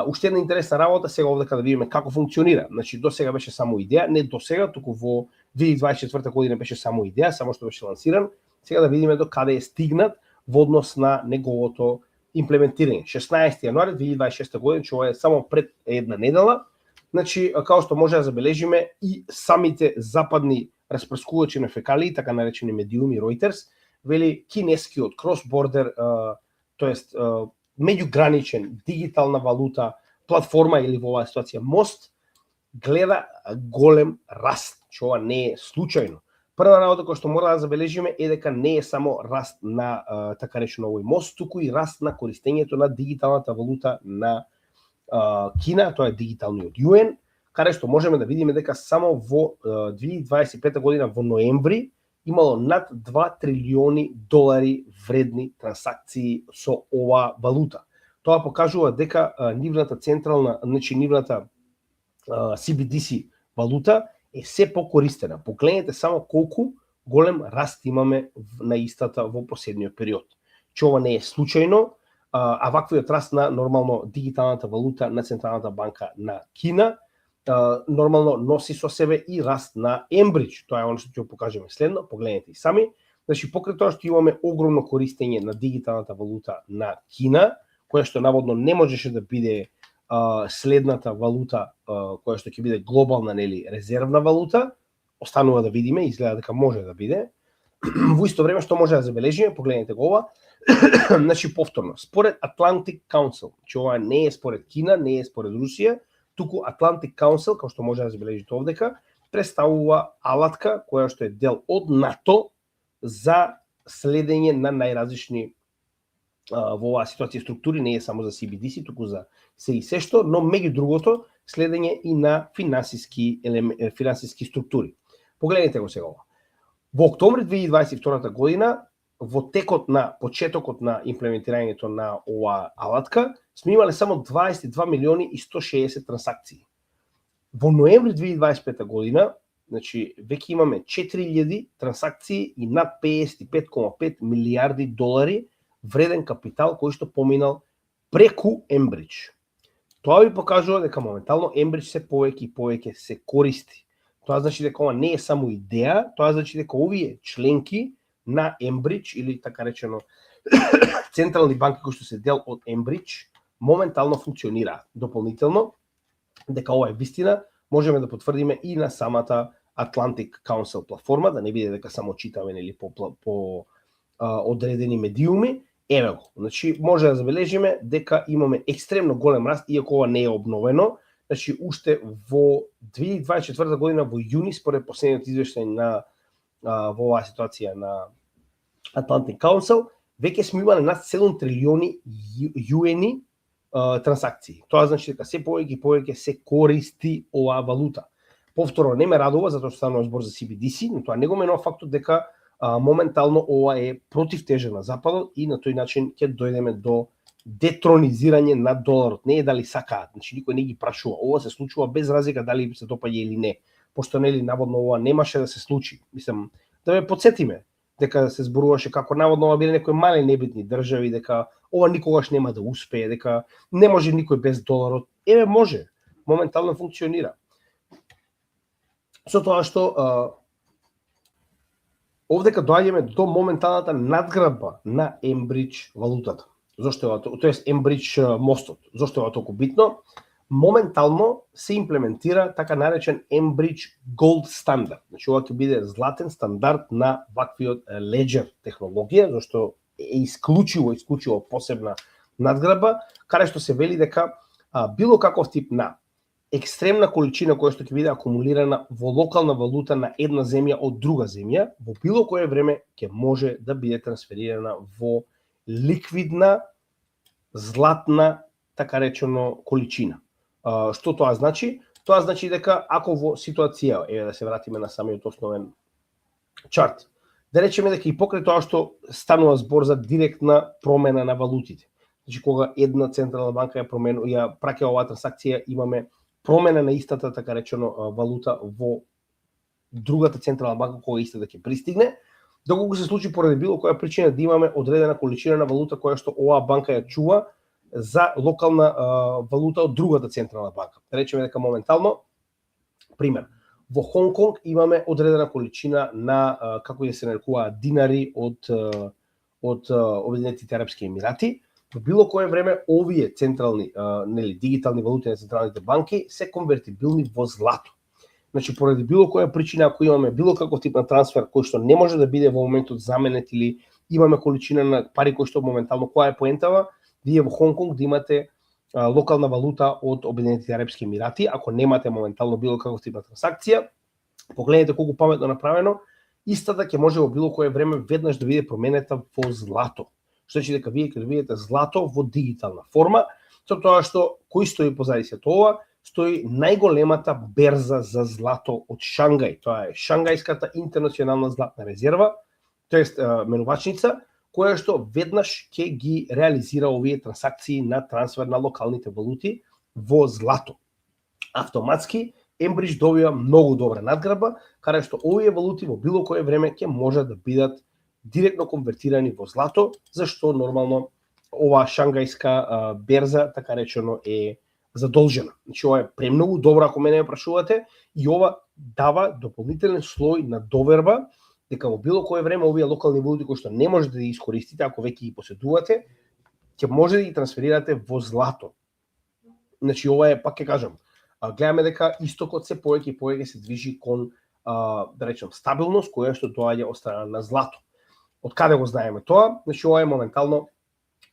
Speaker 1: Уште една интересна работа, сега овдека да видиме како функционира. Значи, до сега беше само идеја, не до сега, туку во 2024 година беше само идеја, само што беше лансиран. Сега да видиме до каде е стигнат во однос на неговото имплементирање. 16 јануари 2026 година, што е само пред една недела. Значи, као што може да забележиме, и самите западни распрскувачи на фекалии, така наречени медиуми, Reuters, вели кинескиот крос-бордер, тоест меѓуграничен дигитална валута, платформа или во оваа ситуација мост, гледа голем раст, што ова не е случајно. Прва работа која што мора да забележиме е дека не е само раст на така речено овој мост, туку и раст на користењето на дигиталната валута на Кина, тоа е дигиталниот юен, каде што можеме да видиме дека само во 2025 година во ноември имало над 2 трилиони долари вредни трансакции со оваа валута. Тоа покажува дека нивната централна, значи нивната CBDC валута е се покористена. Погледнете само колку голем раст имаме на истата во последниот период. Че ова не е случајно, а ваквиот раст на нормално дигиталната валута на Централната банка на Кина нормално носи со себе и раст на Ембридж. Тоа е оно што ќе го покажеме следно, погледнете и сами. Значи, покрај тоа што имаме огромно користење на дигиталната валута на Кина, која што наводно не можеше да биде следната валута, која што ќе биде глобална, нели, резервна валута, останува да видиме, изгледа дека може да биде. Во исто време што може да забележиме, погледнете го ова, значи повторно, според Atlantic Council, че ова не е според Кина, не е според Русија, туку Atlantic Council, како што може да забележите овдека, представува алатка која што е дел од НАТО за следење на најразлични во оваа ситуација структури, не е само за CBDC, туку за се и сешто, но меѓу другото следење и на финансиски структури. Погледнете го сега ова. Во октомври 2022 година, во текот на почетокот на имплементирањето на оваа алатка, сме имале само 22 милиони и 160 трансакции. Во ноември 2025 година, значи веќе имаме 4000 трансакции и над 55,5 милиарди долари вреден капитал кој што поминал преку Ембридж. Тоа ви покажува дека моментално Ембридж се повеќе и повеќе се користи. Тоа значи дека ова не е само идеја, тоа значи дека овие членки на Ембридж или така речено централни банки кои што се дел од Ембридж моментално функционираат. Дополнително, дека ова е вистина, можеме да потврдиме и на самата Atlantic Council платформа, да не биде дека само читаме или по одредени медиуми. Еве го, значи може да забележиме дека имаме екстремно голем раст, иако ова не е обновено. Значи уште во 2024 година во јуни, според последниот извештај на во оваа ситуација на Atlantic Council, веќе сме имале над 7 трилиони юени трансакции. Тоа значи дека се повеќе и повеќе се користи оваа валута. Повторно не ме радува затоа што станува збор за CBDC, но тоа не го менува фактот дека моментално ова е противтежа на Западот и на тој начин ќе дојдеме до детронизирање на доларот. Не е дали сакаат, значи никој не ги прашува. Ова се случува без разлика дали се допаѓа или не. Пошто нели наводно ова немаше да се случи. Мислам, да ме потсетиме дека се зборуваше како наводно ова биле некои мали небитни држави, дека ова никогаш нема да успее, дека не може никој без доларот. Еве може, моментално функционира. Со тоа што овдека доаѓаме до моменталната надградба на Ембридж валутата. Зошто е ова, тоест Ембридж мостот? Зошто е ова толку битно? Моментално се имплементира така наречен Ембридж Gold стандард. Значи ова ќе биде златен стандард на ваквиот леџер технологија, зашто е исклучиво посебна надградба, каде што се вели дека било каков тип на екстремна количина која што ќе биде акумулирана во локална валута на една земја од друга земја, во било кое време ќе може да биде трансферирана во ликвидна златна така речено количина. Што тоа значи? Тоа значи дека ако во ситуација, еве да се вратиме на самиот основен чарт, да речеме дека и покрај тоа што станува збор за директна промена на валутите. Значи кога една централна банка ја праќа оваа трансакција, имаме промена на истата така речено валута во другата централна банка кога истата ќе пристигне, доколку се случи поради било која причина да имаме одредена количина на валута која што оваа банка ја чува, за локална валута од другата централна банка. Речеме дека моментално, пример, во Хонг Конг имаме одредена количина на, како да се нарекуваат, динари од Обединетите арапски емирати. Во било кое време овие централни, дигитални валути на централните банки се конвертибилни во злато. Значи, поради било која причина, ако имаме било каков тип на трансфер кој што не може да биде во моментот заменет или имаме количина на пари кој што моментално, која е поентава, вие во Хонг Конг да имате локална валута од Обединетите арапски емирати, ако немате моментално било каков тип на трансакција, погледнете колку паметно направено, истата ќе може во било кое време веднаш да биде променета во злато. Што значи дека вие ќе видите злато во дигитална форма, со тоа што кој стои позади се тоа, стои најголемата берза за злато од Шангај. Тоа е Шангајската интернационална златна резерва, тоест менувачница, која што веднаш ќе ги реализира овие трансакции на трансфер на локалните валути во злато. Автоматски Ембридж добива многу добра надграба, каде што овие валути во било кое време ќе можат да бидат директно конвертирани во злато, зашто нормално ова шангајска берза, така речено, е задолжена. Значи, ова е премногу добро, ако мене прашувате, и ова дава дополнителен слој на доверба дека во било кое време овие локални валути кои што не можете да ги искористите, ако веќе ги поседувате, ќе може да ги трансферирате во злато. Значи, ова е, пак ќе кажам, гледаме дека истокот се повеќе и повеќе се движи кон, да речем, стабилност, која што доаѓа од страна на злато. Од каде го знаеме тоа? Значи, ова е моментално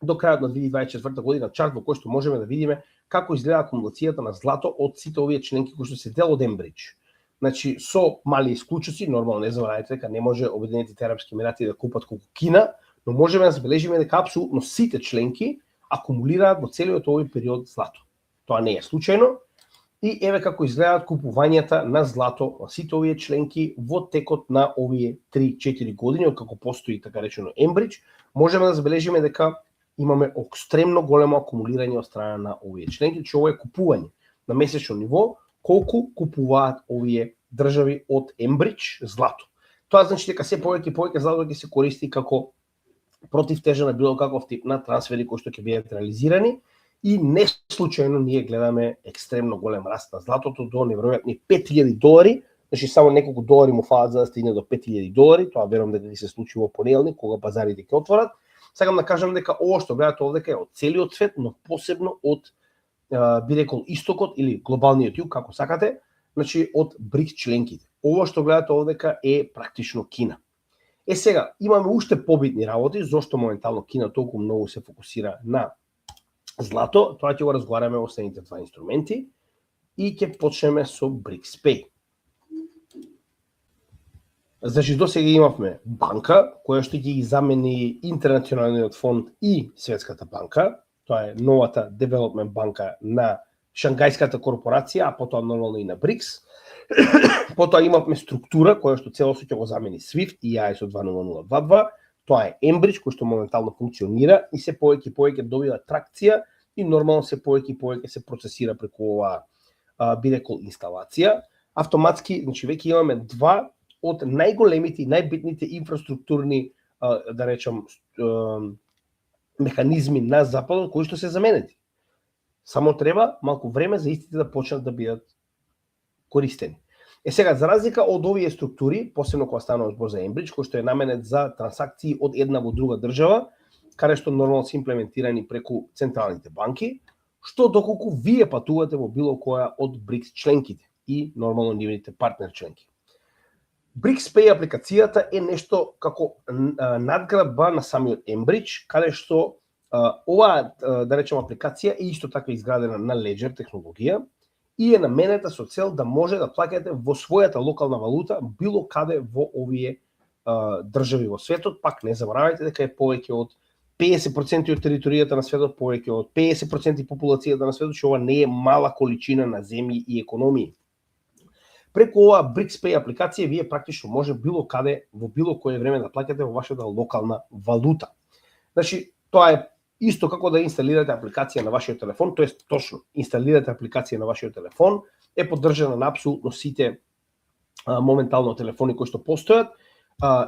Speaker 1: до крајот на 2024 година чарт во кој што можеме да видиме како изгледа акумулацијата на злато од сите овие членки кои што се дел од Ембридж. Значи, со мали исклучоци, нормално не заборавајте дека не може Обединетите арапски емирати да купат колку Кина, но можеме да забележиме дека апсолутно сите членки акумулираат во целиот овој период злато. Тоа не е случајно. И еве како изгледаат купувањата на злато на сите овие членки во текот на овие 3-4 години од како постои така речено Ембридж, можеме да забележиме дека имаме екстремно големо акумулирање од страна на овие членки, че ова е купување на месечно ниво, колку купуваат овие држави од Ембридж злато. Тоа значи дека се повеќе и повеќе злато ќе се користи како противтежа на било каков тип на трансфери кои што ќе бидат реализирани. И не случајно ние гледаме екстремно голем раст на златото до неверојатни $5,000, значи само неколку долари му фалат за да стигне до $5,000, тоа верувам дека ќе се случи во понеделник кога пазарите ќе отворат. Сакам да кажам дека ова што гледате овде е од целиот свет, но посебно од би рекол истокот или глобалниот југ, како сакате, значи од БРИКС членките. Ова што гледате овде е практично Кина. Сега имаме уште побитни работи, зошто моментално Кина толку многу се фокусира на злато, тоа ќе го разговараме во следните два инструменти и ќе почнеме со BRICS Pay. Значи, до сега имавме банка, која што ќе ги замени Интернационалниот фонд и Светската банка, тоа е новата девелопмент банка на Шангајската корпорација, а потоа нормално и на BRICS. Потоа имавме структура која што целосно ќе го замени SWIFT и ISO 20022, тоа е Ембридж кој што моментално функционира и се повеќе и повеќе добива тракција и нормално се повеќе и повеќе се процесира преку оваа би рекол инсталација. Автоматски, значи веќе имаме два од најголемите и најбитните инфраструктурни, да речам, механизми на западот кои што се заменети. Само треба малку време за истите да почнат да бидат користени. Сега, за разлика од овие структури, посебно кога станува збор за Ембридж, кој што е наменет за трансакции од една во друга држава, каде што нормално се имплементирани преку централните банки, што доколку вие патувате во било која од BRICS членките и нормално нивните партнер членки. BRICS Pay апликацијата е нешто како надградба на самиот Ембридж, каде што оваа, да речем, апликација е исто така изградена на Ledger технологија и е наменета со цел да може да плаќате во својата локална валута било каде во овие држави во светот. Пак не заборавајте дека е повеќе од 50% од територијата на светот, повеќе од 50% популацијата на светот, што ова не е мала количина на земји и економии. Преку оваа BRICS Pay апликација вие практично може било каде во било кое време да плаќате во вашата локална валута. Значи, тоа е исто како да инсталирате апликација на вашиот телефон, тоест точно инсталирате апликација на вашиот телефон, е поддржана на апсолутно сите моментално телефони кои што постојат.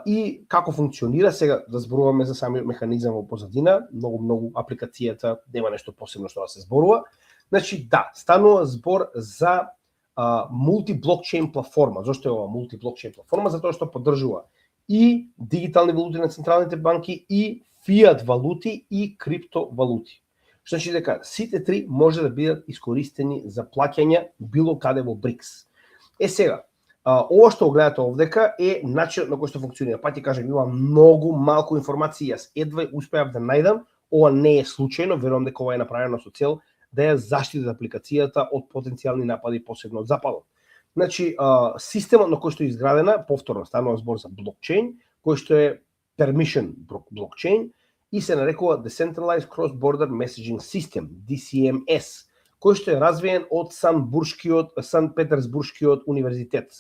Speaker 1: И како функционира, сега да зборуваме за самиот механизам во позадина, многу апликацијата нема нешто посебно што да се зборува. Значи да, станува збор за мултиблокчейн платформа. Зошто е ова мултиблокчейн платформа? Затоа што поддржува и дигитални валути на централните банки, и фиат валути, и криптовалути. Што значи дека сите три може да бидат искористени за плаќање било каде во БРИКС. Сега, ова што го гледате овдека е начинот на кој што функционира. Па ти кажам, има многу малку информации, јас едва успеав да најдам, ова не е случајно, верувам дека ова е направено со цел да ја заштити апликацијата од потенцијални напади, посебно од западот. Значи, системот на кој што е изградена, повторно станува збор за блокчейн, кој што е permission блокчейн и се нарекува Decentralized Cross-Border Messaging System, DCMS, кој што е развиен од Сан Петерсбуршкиот универзитет.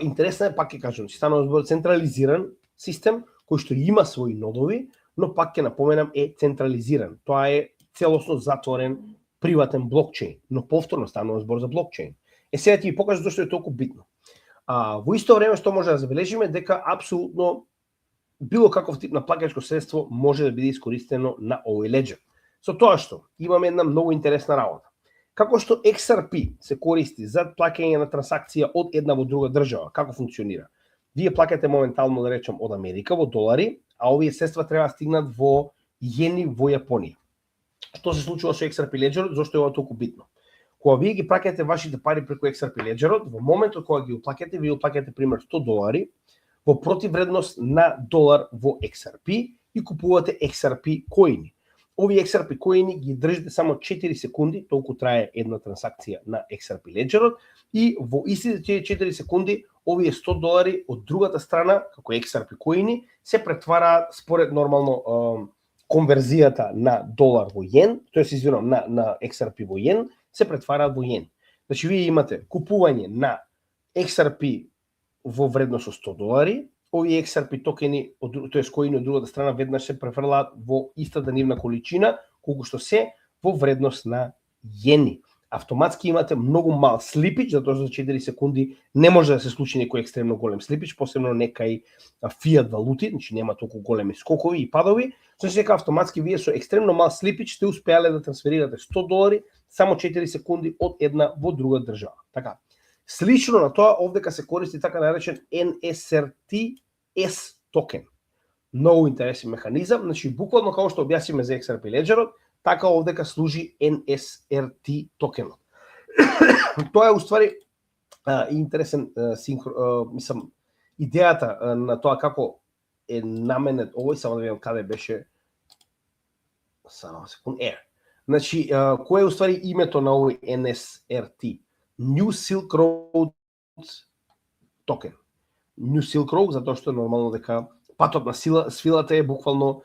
Speaker 1: Интересно е, пак ќе кажам, станува збор централизиран систем кој што има своји нодови, но пак ќе напоменам е централизиран. Тоа е целосно затворен приватен блокчейн, но повторно станува збор за блокчейн. Сега ќе ви покажам зашто е толку битно. Во исто време што може да забележиме дека апсолутно било каков тип на плаќачко средство може да биде искористено на овој леџер. Со тоа што имаме една многу интересна работа. Како што XRP се користи за плаќање на трансакција од една во друга држава, како функционира? Вие плаќате моментално, да речем, од Америка во долари, а овие средства треба да стигнат во јени во Јапонија. Што се случува со XRP леџерот, зошто е ова толку битно? Кога вие ги плаќате вашите пари преку XRP леџерот, во моментот кога ги уплаќате, вие уплаќате пример $100 во противвредност на долар во XRP и купувате XRP коини. Овие XRP коини ги држите само 4 секунди, толку трае една трансакција на XRP леџерот, и во истите 4 секунди овие $100 од другата страна, како XRP коини, се претвараат според нормално конверзијата на долар во јен, тоест извинувам, на XRP во јен, се претвараат во јен. Значи вие имате купување на XRP во вредност од $100, овие XRP токени, тоест коини од другата страна, веднаш се префрлаат во истата нивна количина, колку што се во вредност на јени. Автоматски имате многу мал слипич, затоа за 4 секунди не може да се случи некој екстремно голем слипич, посебно некај фиат валути, значи нема толку големи скокови и падови, значи дека автоматски вие со екстремно мал слипич сте успеале да трансферирате $100 само 4 секунди од една во друга држава. Така. Слично на тоа, овдека се користи така наречен NSRT-S токен. Многу интересен механизам, значи буквално како што објасниме за XRP леџерот, така овдека служи NSRT токенот. Тоа е уствари интересен мислам идејата на тоа како е наменет овој, само да видам каде беше. Само секунд. Значи, кој е уствари името на овој NSRT? New Silk Road токен. New Silk Road, затоа што е нормално дека патот на свилата е буквално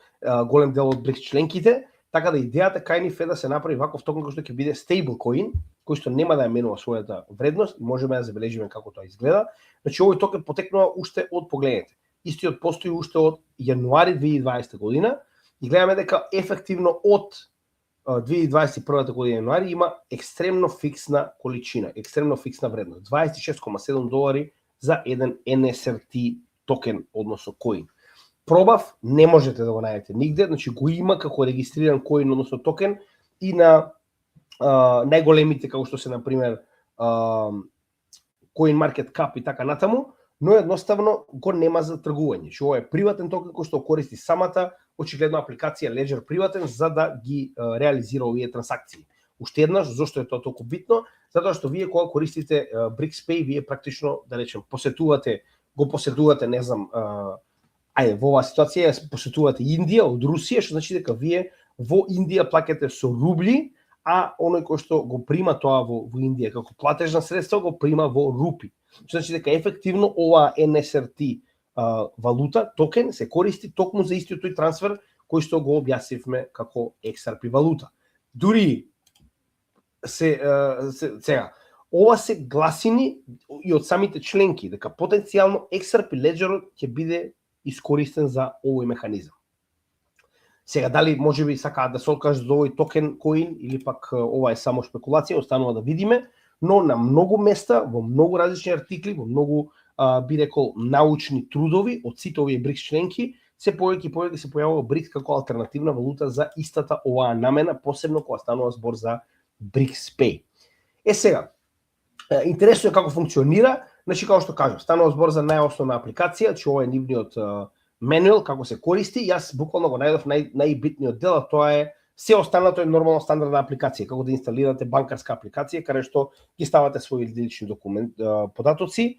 Speaker 1: голем дел од БРИКС членките, така да идејата кај нив е да се направи ваков токен кој што ќе биде stablecoin, кој што нема да ја менува својата вредност, можеме да забележиме како тоа изгледа. Значи овој токен потекнува уште од, погледнете, истиот постои уште од јануари 2020 година и гледаме дека ефективно од 2021 година јануари има екстремно фиксна количина, екстремно фиксна вредност, $26.7 за еден NSRT токен, односно коин. Пробав, не можете да го најдете нигде, значи го има како регистриран коин, односно токен, и на најголемите, како што се, например, CoinMarketCap и така натаму, но едноставно го нема за тргување. Што ова е приватен токен кој што користи самата очигледно апликација Ledger приватен за да ги реализира овие трансакции. Уште еднаш, зошто е тоа толку битно? Затоа што вие кога користите BRICS-Pay, вие практично, да речем, го поседувате, не знам, во оваа ситуација посетувате Индија од Русија, што значи дека вие во Индија плаќате со рубли, а оној кој што го прима тоа во Индија како платежна средство го прима во рупи. Што значи дека ефективно оваа NSRT валута, токен, се користи токму за истиот тој трансфер кој што го објаснивме како XRP валута. Дури сега, ова се гласини и од самите членки, дека потенцијално XRP леџерот ќе биде искористен за овој механизам. Сега, дали можеби сакаат да се откажат за овој токен коин или пак ова е само спекулација, останува да видиме, но на многу места, во многу различни артикли, во многу би рекол научни трудови од сите овие БРИКС членки, се повеќе и повеќе се појавува БРИКС како алтернативна валута за истата оваа намена, посебно кога станува збор за БРИКС Pay. Сега, интересно е како функционира, значи како што кажам, станува збор за најосновна апликација, че ова е нивниот менуел како се користи, јас буквално го најдов најбитниот дел, а тоа е се останато е нормално стандардна апликација, како да инсталирате банкарска апликација, каде што ги ставате своји лични податоци,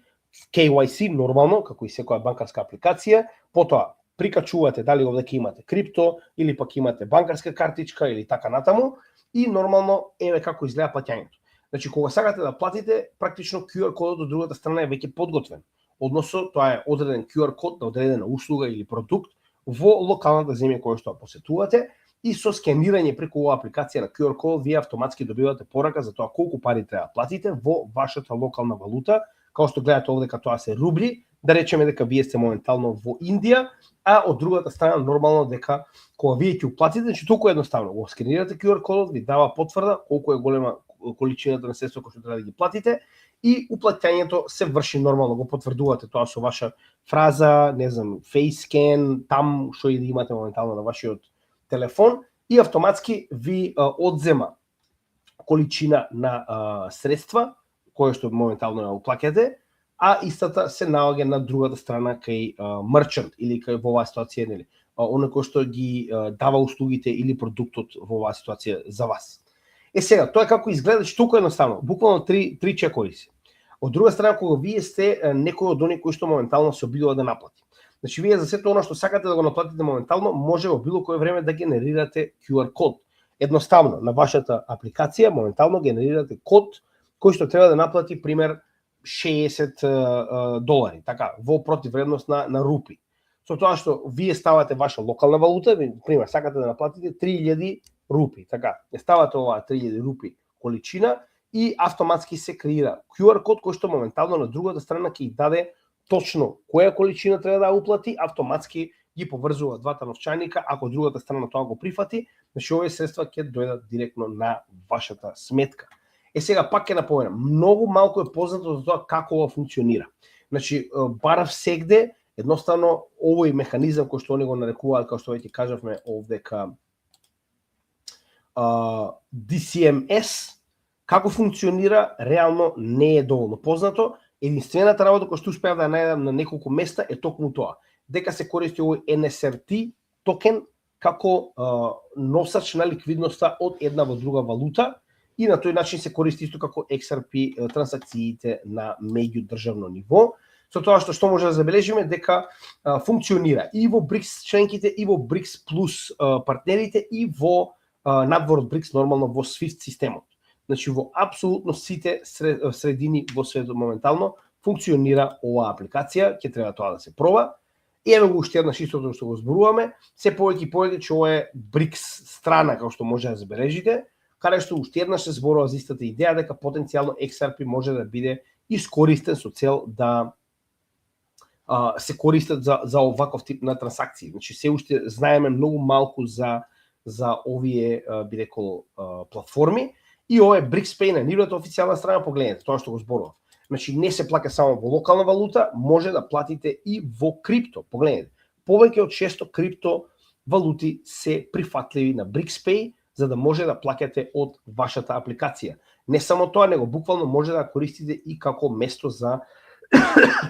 Speaker 1: KYC нормално, како и секоја банкарска апликација, потоа прикачувате дали овде имате крипто или пак имате банкарска картичка или така натаму и нормално еве како изгледа плаќањето. Значи кога сакате да платите, практично QR кодот од другата страна е веќе подготвен. Односно тоа е одреден QR код на одредена услуга или продукт во локалната земја која што посетувате и со скенирање преку оваа апликација на QR код вие автоматски добивате порака за тоа колку пари треба да платите во вашата локална валута. Као што гледате овде дека тоа се рубли, да речеме дека вие сте моментално во Индија, а од другата страна нормално дека кога вие ќе уплатите, значи толку едноставно, го скенирате QR кодот, ви дава потврда колку е голема количината на средства кои што треба да ги платите и уплаќањето се врши нормално, го потврдувате тоа со ваша фраза, не знам, face scan, там што и да имате моментално на вашиот телефон и автоматски ви одзема количина на средства кој што моментално ја уплаќате, а истата се наоѓа на другата страна кај мерчант или кај во оваа ситуација, нели, оној кој што ги дава услугите или продуктот во оваа ситуација за вас. Сега, тоа како изгледа, че толку едноставно, буквално три чекори се. Од друга страна, кога вие сте некој од оние кои што моментално се обидува да наплати. Значи, вие за сето оно што сакате да го наплатите моментално, може во било кое време да генерирате QR код. Едноставно, на вашата апликација моментално генерирате код кој што треба да наплати, пример, $60, така, во противвредност на рупи. Со тоа што вие ставате ваша локална валута, пример, сакате да наплатите 3000 рупи, така, ставате оваа 3000 рупи количина и автоматски се креира QR код кој што моментално на другата страна ќе даде точно која количина треба да уплати, автоматски ги поврзува двата новчаника, ако другата страна тоа го прифати, значи овие средства ќе дојдат директно на вашата сметка. Сега пак ќе напоменам, многу малку е познато за тоа како ова функционира. Значи, барав сегде, едноставно овој механизам кој што они го нарекуваат, како што веќе кажавме овдека, DCMS, како функционира, реално не е доволно познато. Единствената работа која што успеав да најдам на неколку места е токму тоа, дека се користи овој NSRT токен како носач на ликвидноста од една во друга валута и на тој начин се користи исто како XRP трансакциите на меѓудржавно ниво. Со тоа што може да забележиме дека функционира и во БРИКС членките, и во БРИКС плюс партнерите, и во надвор од БРИКС нормално во SWIFT системот. Значи во апсолутно сите средини во светот моментално функционира оваа апликација, ќе треба тоа да се проба. И еве го уште еднаш истото што го зборуваме, се повеќе и повеќе че ова е БРИКС страна, како што може да забележите, каде што уште еднаш се зборува за истата идеја дека потенцијално XRP може да биде искористен со цел да се користат за оваков тип на трансакции. Значи се уште знаеме многу малку за овие би рекол платформи и ова е БРИКС Pay на нивната официјална страна, погледнете тоа што го зборував. Значи не се плаќа само во локална валута, може да платите и во крипто. Погледнете, повеќе од 600 крипто валути се прифатливи на БРИКС Pay за да може да плаќате од вашата апликација. Не само тоа, него буквално може да користите и како место за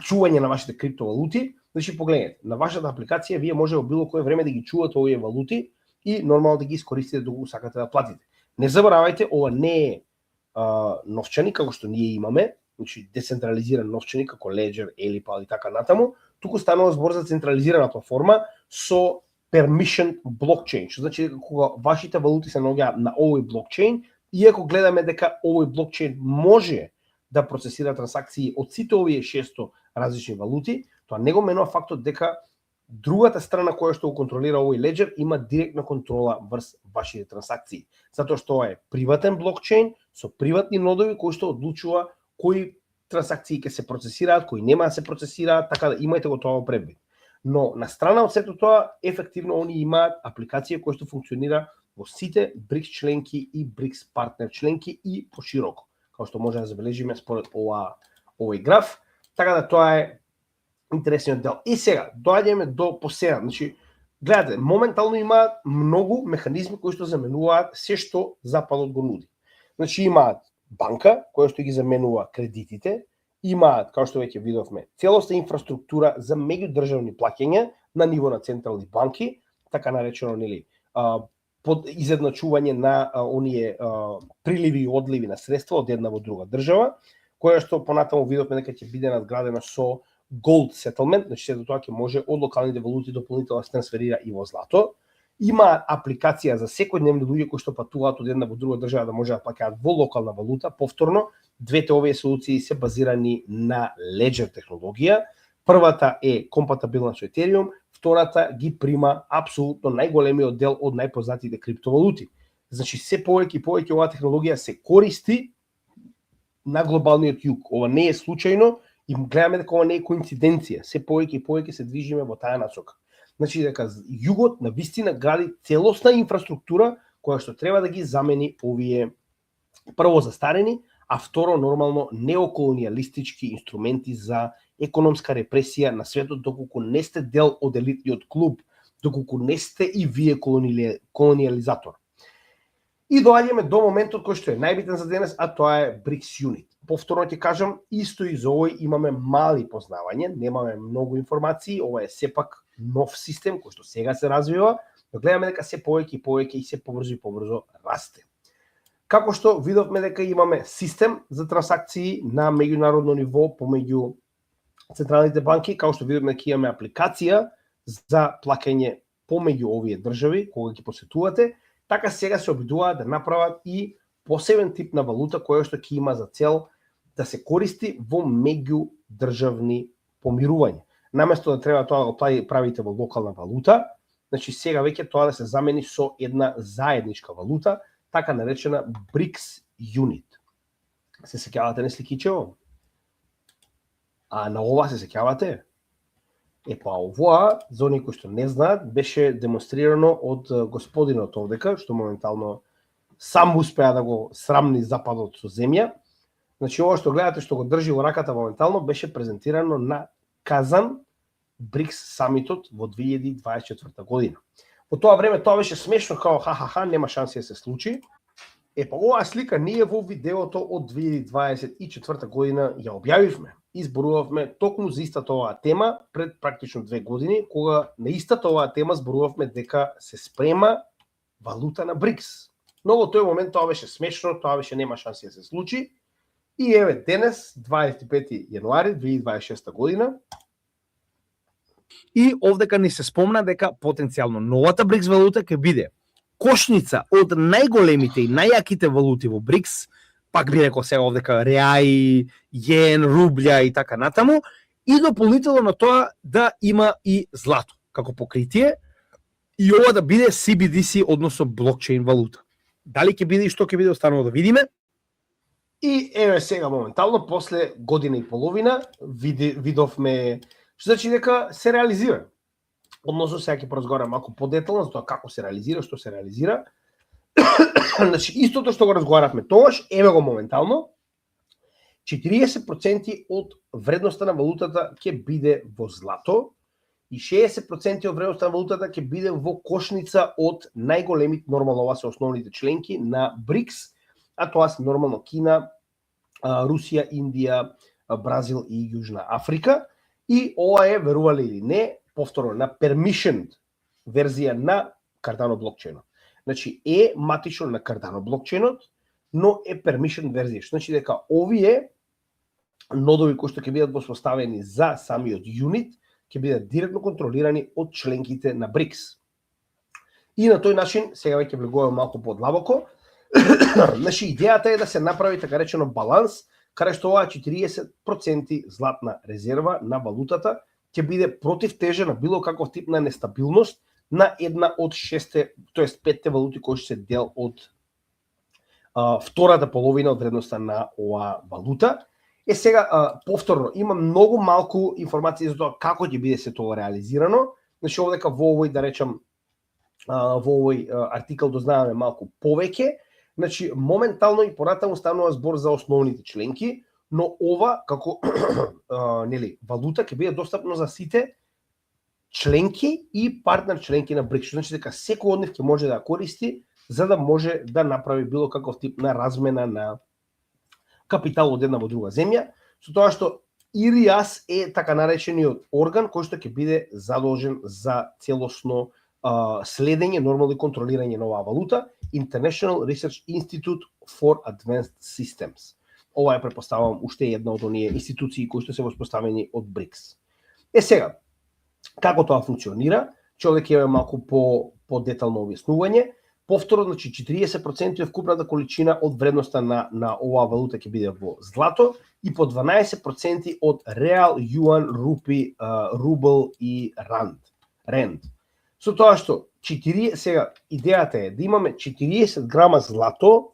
Speaker 1: чување на вашите криптовалути. Значи погледнете, на вашата апликација вие може во било кое време да ги чувате овие валути и нормално да ги искористите доколку сакате да платите. Не заборавајте, ова не е новчаник како што ние имаме, значи децентрализиран новчаник како Ledger, Elipal или така натаму, туку станува збор за централизирана платформа со permission блокчейн, што значи дека кога вашите валути се наоѓаат на овој блокчейн, иако гледаме дека овој блокчейн може да процесира трансакции од сите овие 600 различни валути, тоа не го менува фактот дека другата страна која што го контролира овој Ledger има директна контрола врз вашите трансакции, затоа што ова е приватен блокчейн со приватни нодови кои што одлучува кои трансакции ќе се процесираат, кои нема да се процесираат, така да имајте го тоа во предвид. Но на страна од сето тоа, ефективно они имаат апликација која што функционира во сите БРИКС членки и БРИКС партнер членки и пошироко, како што може да забележиме според овој граф. Така да тоа е интересниот дел. И сега, доаѓаме до посеа. Значи, гледате, моментално има многу механизми кои што заменуваат се што Западот го нуди. Значи, имаат банка, која што ги заменува кредитите, имаат, како што веќе видовме, целосна инфраструктура за меѓудржавни плаќања на ниво на централни банки, така наречено, нели, под изедначување на оние приливи и одливи на средства од една во друга држава, која што понатаму видовме дека ќе биде надградена со gold settlement, значи сето тоа ќе може од локалните валути дополнително се трансферира и во злато. Има апликација за секојдневни луѓе кои што патуваат од една во друга држава да може да плаќаат во локална валута. Повторно, двете овие солуции се базирани на Ledger технологија. Првата е компатибилна со Ethereum, втората ги прима апсолутно најголемиот дел од најпознатите криптовалути. Значи, се повеќе и повеќе оваа технологија се користи на глобалниот југ. Ова не е случајно и гледаме дека ова не е коинциденција. Се повеќе и повеќе се движиме во таа насока. Значи, дека југот на вистина гради целосна инфраструктура која што треба да ги замени овие прво застарени, а второ нормално неоколонијалистички инструменти за економска репресија на светот, доколку не сте дел од елитниот клуб, доколку не сте и вие колониализатор. И доаѓаме до моментот кој што е најбитен за денес, а тоа е BRICS Unit. Повторно ќе кажам, исто и за овој имаме мали познавање, немаме многу информации, ова е сепак нов систем кој што сега се развива, но гледаме дека се повеќе и повеќе и се побрзо и побрзо расте. Како што видовме дека имаме систем за трансакции на меѓународно ниво помеѓу централните банки, како што видовме дека имаме апликација за плаќање помеѓу овие држави кога ги посетувате, така сега се обидуваат да направат и посебен тип на валута која што ќе има за цел да се користи во меѓудржавни помирувања. Наместо да треба тоа да го правите во локална валута, значи сега веќе тоа да се замени со една заедничка валута, така наречена BRICS Unit. Се сеќавате на сликичево? А на ова се сеќавате? Па овоа, за оние кои што не знаат, беше демонстрирано од господинот овдека, што моментално сам успеа да го срамни Западот со земја. Значи, ова што гледате, што го држи во раката моментално, беше презентирано на Казан BRICS самитот во 2024 година. Во тоа време тоа беше смешно, као ха-ха-ха, нема шанси да се случи. Па оваа слика ние во видеото од 2024 година ја објавивме. Изборувавме токму за истата оваа тема пред практично 2 години, кога на истата оваа тема зборувавме дека се спрема валута на BRICS. Но во тој момент тоа беше смешно, тоа беше нема шанси да се случи. И еве денес, 25 јануари 2026 година,
Speaker 2: и овдека ни се спомна дека потенцијално новата BRICS валута ќе биде кошница од најголемите и најјаките валути во BRICS, пак би рекол сега овдека реаи, јен, рублја и така натаму, и дополнително на тоа да има и злато како покритие, и ова да биде CBDC, односно блокчейн валута. Дали ќе биде и што ќе биде, останува да видиме.
Speaker 1: И еве сега моментално, после година и половина, видовме, што значи дека се реализира. Односно сега ќе поразговарам малку подетално за тоа како се реализира, што се реализира. Значи, истото што го разговаравме тогаш, еве го моментално, 40% од вредноста на валутата ќе биде во злато и 60% од вредноста на валутата ќе биде во кошница од најголемите, нормално ова се основните членки на BRICS, а тоа се нормално Кина, Русија, Индија, Бразил и Јужна Африка. И ова е, верували или не, повторно на permissioned верзија на Cardano блокчейнот. Значи е матично на Cardano блокчейнот, но е permission верзија. Значи дека овие нодови кои што ќе бидат воспоставени за самиот юнит ќе бидат директно контролирани од членките на BRICS. И на тој начин, сега веќе влегуваме малку подлабоко, значи идејата е да се направи така речено баланс, каде што оваа 40% златна резерва на валутата ќе биде противтежа на било каков тип на нестабилност на една од 5 валути кои се дел од втората половина од вредноста на оваа валута. Сега, повторно, има многу малку информации за тоа како ќе биде се тоа реализирано. Значи, овдека во овој, да речам, во овој артикал дознаваме малку повеќе. Значи, моментално и понатаму станува збор за основните членки, но ова како нели валута ќе биде достапно за сите членки и партнер членки на БРИКС. Значи дека секој од нив ќе може да ја користи за да може да направи било каков тип на размена на капитал од една во друга земја, со тоа што ИРИАС е така наречениот орган кој што ќе биде задолжен за целосно следење, нормално контролирање на оваа валута, International Research Institute for Advanced Systems. Ова е, претпоставувам, уште една од оние институции кои што се воспоставени од БРИКС. Сега, како тоа функционира? Човек ќе има малку по детално објаснување. Повторно, значи 40% од вкупната количина од вредноста на оваа валута ќе биде во злато и по 12% од реал, јуан, рупи, рубл и ранд. Со тоа што сега идејата е да имаме 40 грама злато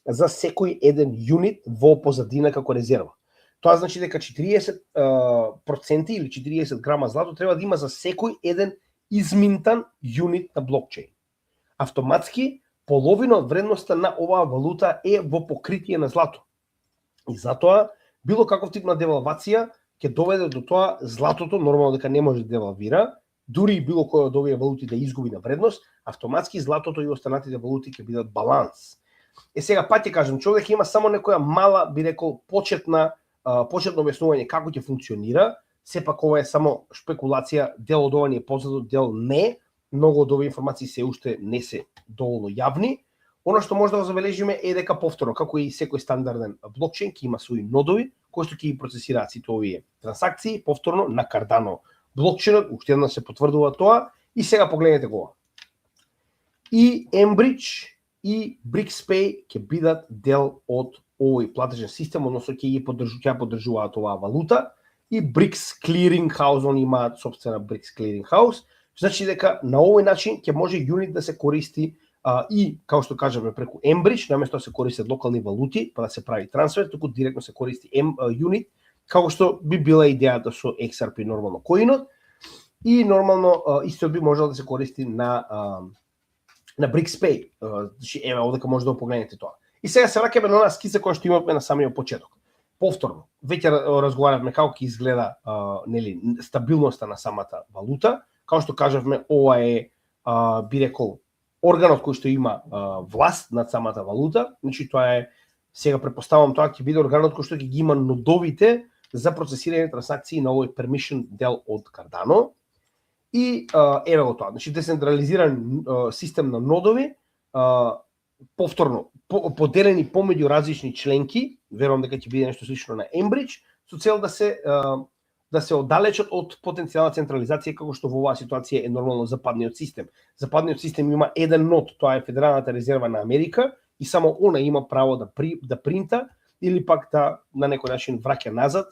Speaker 1: за секој еден юнит во позадина како резерва. Тоа значи дека 40% или 40 грама злато треба да има за секој еден изминтан юнит на блокчейн. Автоматски половина од вредноста на оваа валута е во покритие на злато. И затоа било каков тип на девалвација ќе доведе до тоа златото нормално дека не може да девалвира, дури и било кој од овие валути да изгуби на вредност, автоматски златото и останатите валути ќе бидат баланс. Сега пак ќе кажам, човек има само некоја мала, би рекол, почетно објаснување како ќе функционира. Сепак ова е само шпекулација, дел од ова ни е познато, дел не. Многу од овие информации се уште не се доволно јавни. Оно што може да го забележиме е дека повторно, како и секој стандарден блокчейн, ќе има своји нодови кои што ќе ги процесираат сите овие трансакции, повторно на Cardano блокчейнот, уште еднаш се потврдува тоа. И сега погледнете го. И mBridge и BRICS-Pay ќе бидат дел од овој платежен систем, односно ќе поддржуваат оваа валута. И BRICS Clearing House, они имаат собствена BRICS Clearing House. Значи дека на овој начин ќе може юнит да се користи и, како што кажаме, преку mBridge, наместо да се користат локални валути, па да се прави трансфер, туку директно се користи юнит, како што би била идејата со XRP нормално коинот, и нормално истиот би можел да се користи на BRICS-Pay. Значи, еве, овде може да го погледнете тоа. И сега се враќаме на нас скица која што имавме на самиот почеток. Повторно, веќе разговаравме како ќе изгледа стабилноста на самата валута. Како што кажавме, ова е, би рекол, органот кој што има власт над самата валута. Значи, тоа е, сега претпоставувам, тоа ќе биде органот кој што ќе ги има нодовите за процесирање трансакции на овој permission дел од Cardano. И еве го тоа, значи децентрализиран систем на нодови, повторно поделени помеѓу различни членки, верувам дека ќе биде нешто слично на mBridge, со цел да се оддалечат од потенцијална централизација, како што во оваа ситуација е нормално западниот систем. Западниот систем има еден нод, тоа е Федералната резерва на Америка, и само она има право да принта или пак да на некој начин враќа назад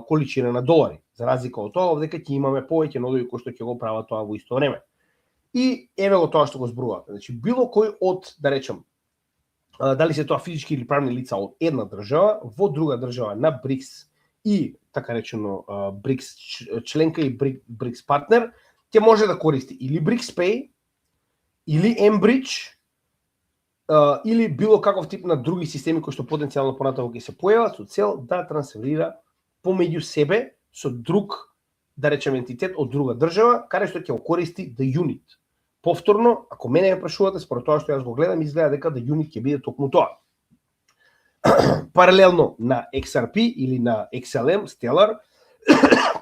Speaker 1: количина на долари. За разлика од тоа, овдека ќе имаме повеќе нодови кои што ќе го прават тоа во исто време. И еве го тоа што го зборувате. Значи, било кој од, да речем, дали се тоа физички или правни лица од една држава во друга држава на БРИКС и така речено БРИКС членка и БРИКС партнер, ќе може да користи или BRICS-Pay, или mBridge, или било каков тип на други системи кои што потенцијално понатаму ќе се појават со цел да трансферира помеѓу себе со друг, да речем, ентитет од друга држава, каде што ќе го користи the unit. Повторно, ако мене ме прашувате, според тоа што јас го гледам, изгледа дека the unit ќе биде токму тоа. Паралелно на XRP или на XLM, Stellar,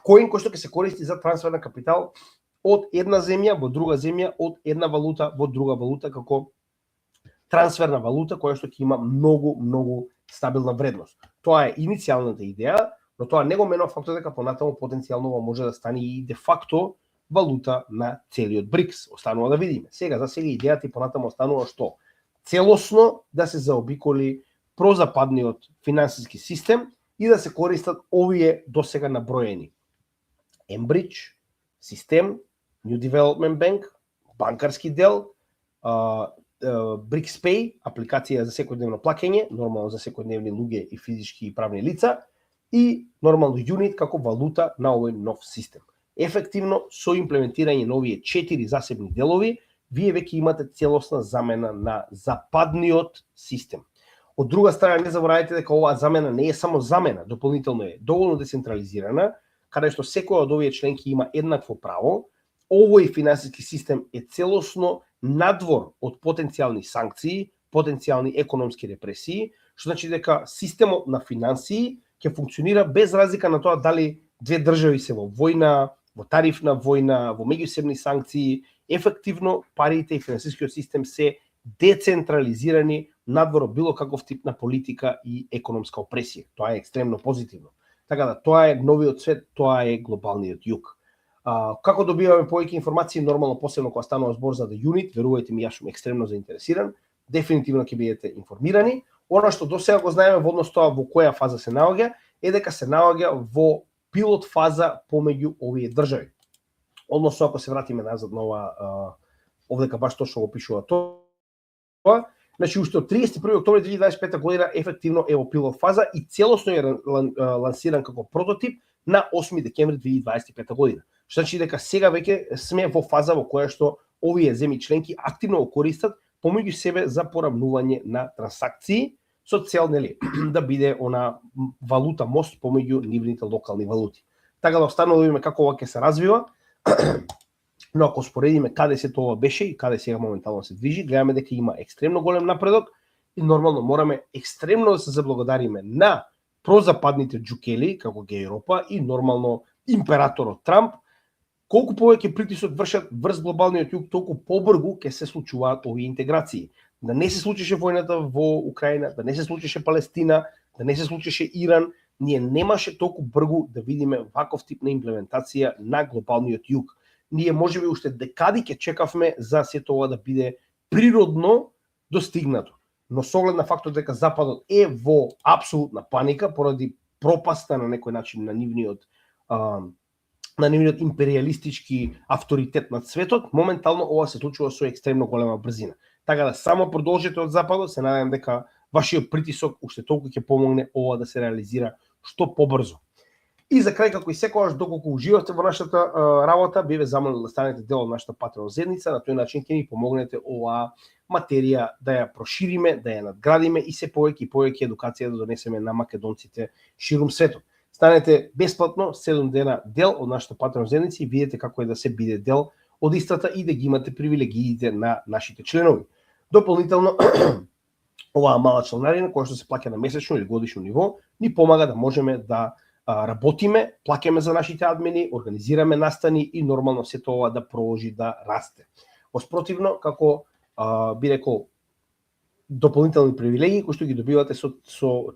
Speaker 1: коин кој што ќе се користи за трансфер на капитал од една земја во друга земја, од една валута во друга валута, како трансферна валута која што ќе има многу стабилна вредност. Тоа е иницијалната идеја, но тоа не го менува фактот дека понатаму потенцијално може да стане и де факто валута на целиот БРИКС. Останува да видиме. Сега идејата и понатаму останува што? Целосно да се заобиколи прозападниот финансиски систем и да се користат овие досега наброени. mBridge, систем, New Development Bank, банкарски дел, BRICS-Pay, апликација за секојдневно плаќање, нормално за секојдневни луѓе и физички и правни лица, и нормално юнит како валута на овој нов систем. Ефективно, со имплементирање на овие 4 засебни делови, вие веќе имате целосна замена на западниот систем. Од друга страна, не заборавајте дека оваа замена не е само замена, дополнително е доволно децентрализирана, каде што секоја од овие членки има еднакво право. Овој финансиски систем е целосно надвор од потенцијални санкции, потенцијални економски репресии, што значи дека системот на финансии ќе функционира без разлика на тоа дали две држави се во војна, во тарифна војна, во меѓусебни санкции. Ефективно парите и финансискиот систем се децентрализирани надвор од било каков тип на политика и економска опресија. Тоа е екстремно позитивно. Така да, тоа е новиот свет, тоа е глобалниот југ. Како добиваме повеќе информации, нормално посебно кога станува збор за The Unit, верувајте ми, јас сум екстремно заинтересиран, дефинитивно ќе бидете информирани. Она што до сега го знаеме во однос тоа во која фаза се наоѓа, е дека се наоѓа во пилот фаза помеѓу овие држави. Односно, ако се вратиме назад на ова, овдека баш точно го пишува тоа, значи уште од 31 октомври 2025 година ефективно е во пилот фаза и целосно е лансиран како прототип на 8 декември 2025 година. Што значи дека сега веќе сме во фаза во која што овие земји членки активно го користат помеѓу себе за порамнување на трансакции со цел, нели, да биде она валута мост помеѓу нивните локални валути. Така да останало да видиме како ова ќе се развива. Но ако споредиме каде се тоа беше и каде сега моментално се движи, гледаме дека има екстремно голем напредок и нормално мораме екстремно да се заблагодариме на прозападните џукели, како ги Европа и нормално императорот Трамп. Колку повеќе притисок вршат врз глобалниот југ, толку побрзо ќе се случуваат овие интеграции. Да не се случише војната во Украина, да не се случише Палестина, да не се случише Иран, ние немаше толку брзо да видиме ваков тип на имплементација на глобалниот југ. Ние можеби уште декади ќе чекавме за сето ова да биде природно достигнато. Но со оглед на фактот дека Западот е во апсолутна паника поради пропаста на некој начин на нивниот империалистички авторитет над светот, моментално ова се случува со екстремно голема брзина. Така да само продолжете од Западот, се надевам дека вашиот притисок уште толку ќе помогне ова да се реализира што побрзо. И за крај, како и секогаш, доколку уживате во нашата работа, би ве замолил да станете дел од нашата Patreon заедница, на тој начин ќе ни помогнете оваа материја да ја прошириме, да ја надградиме и се повеќе и повеќе едукација да донесеме на македонците ширум светот. Станете бесплатно 7 дена дел од нашата Patreon заедница и видите како е да се биде дел од истата и да ги имате привилегиите на нашите членови. Дополнително, оваа мала членарина, која што се плаќа на месечно или годишно ниво, ни помага да можеме да работиме, плаќаме за нашите админи, организираме настани и нормално сето ова да продолжи да расте. Оспротивно, како би рекол, дополнителни привилегии кои што ги добивате со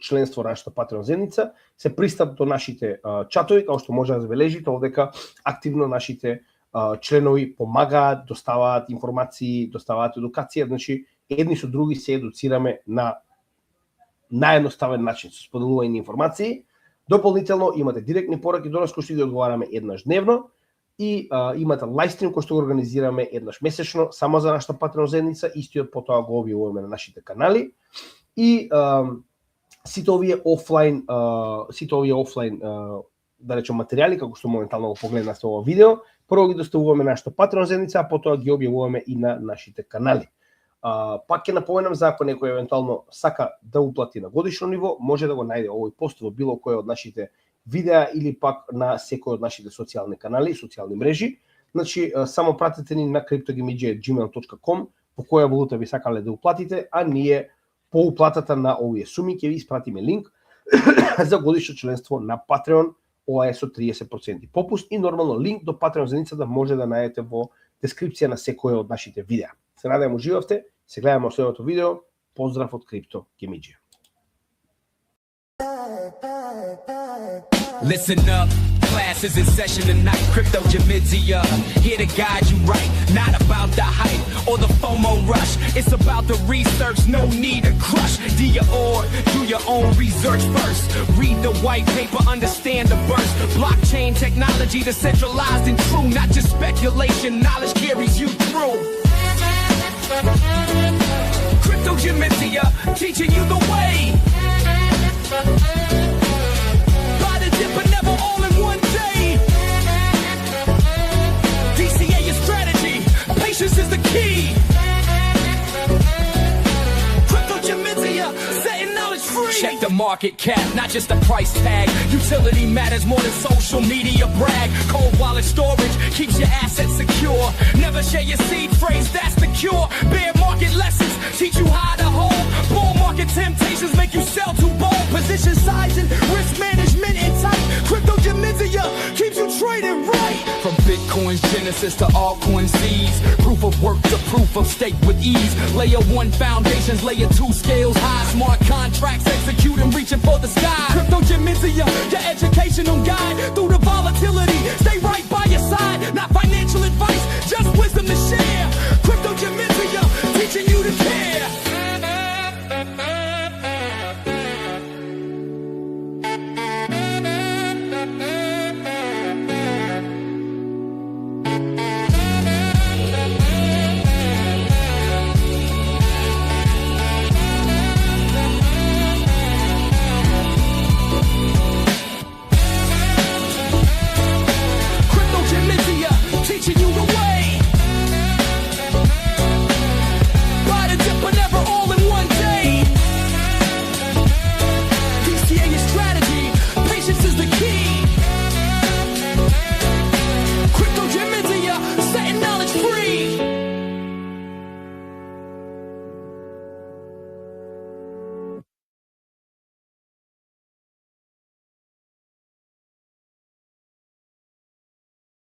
Speaker 1: членство на нашата Patreon заедница, се пристап до нашите чатови, како што може да забележите овдека активно нашите членови помагаат, доставаат информации, доставаат едукација, значи едни со други се едуцираме на наједноставен начин со споделување информации. Дополнително имате директни пораки до нас кои што ги одговараме еднаш дневно и имате лајвстрим кој што го организираме еднаш месечно само за нашата Patreon заедница, истиот потоа го објавуваме на нашите канали и сите овие офлайн да речем материјали како што моментално го погледнавте ова видео, прво ги доставуваме на нашата Patreon заедница, а потоа ги објавуваме и на нашите канали. Пак ќе напоменам за ако некој евентуално сака да уплати на годишно ниво, може да го најде овој пост во било кој од нашите видеа или пак на секој од нашите социјални канали, социјални мрежи. Значи, само пратете ни на cryptogimidje@gmail.com по која валута би сакале да уплатите, а ние по уплатата на овие суми ќе ви испратиме линк за годишно членство на Patreon. Ова е со 30% попуст и нормално линк до Patreon заедницата може да најдете во дескрипција на секој од нашите видеа. Се надевам уживавте, се гледаме во следното видео. Поздрав од Crypto Gimidje.
Speaker 3: Listen up, class is in session tonight. Crypto Gimidje, here to guide you right. Not about the hype or the FOMO rush. It's about the research, no need to crush. Do your own research first. Read the white paper, understand the burst. Blockchain technology, decentralized and true. Not just speculation, knowledge carries you through. Crypto Gimidje, teaching you the way. Buy the dip, but never all in one day. DCA is strategy, patience is the key. Crypto Gimidje, setting market cap, not just a price tag. Utility matters more than social media brag. Cold wallet storage keeps your assets secure. Never share your seed phrase, that's the cure. Bear market lessons teach you how to hold. Bull market temptations make you sell too bold. Position sizing, risk management and tight. Crypto Jamizia keeps you trading right. From Bitcoin's genesis to altcoin seeds, proof of work to proof of stake with ease. Layer 1 foundations, layer 2 scales high. Smart contracts executing, reaching for the sky. Crypto Jamizia, your educational guide through the volatility.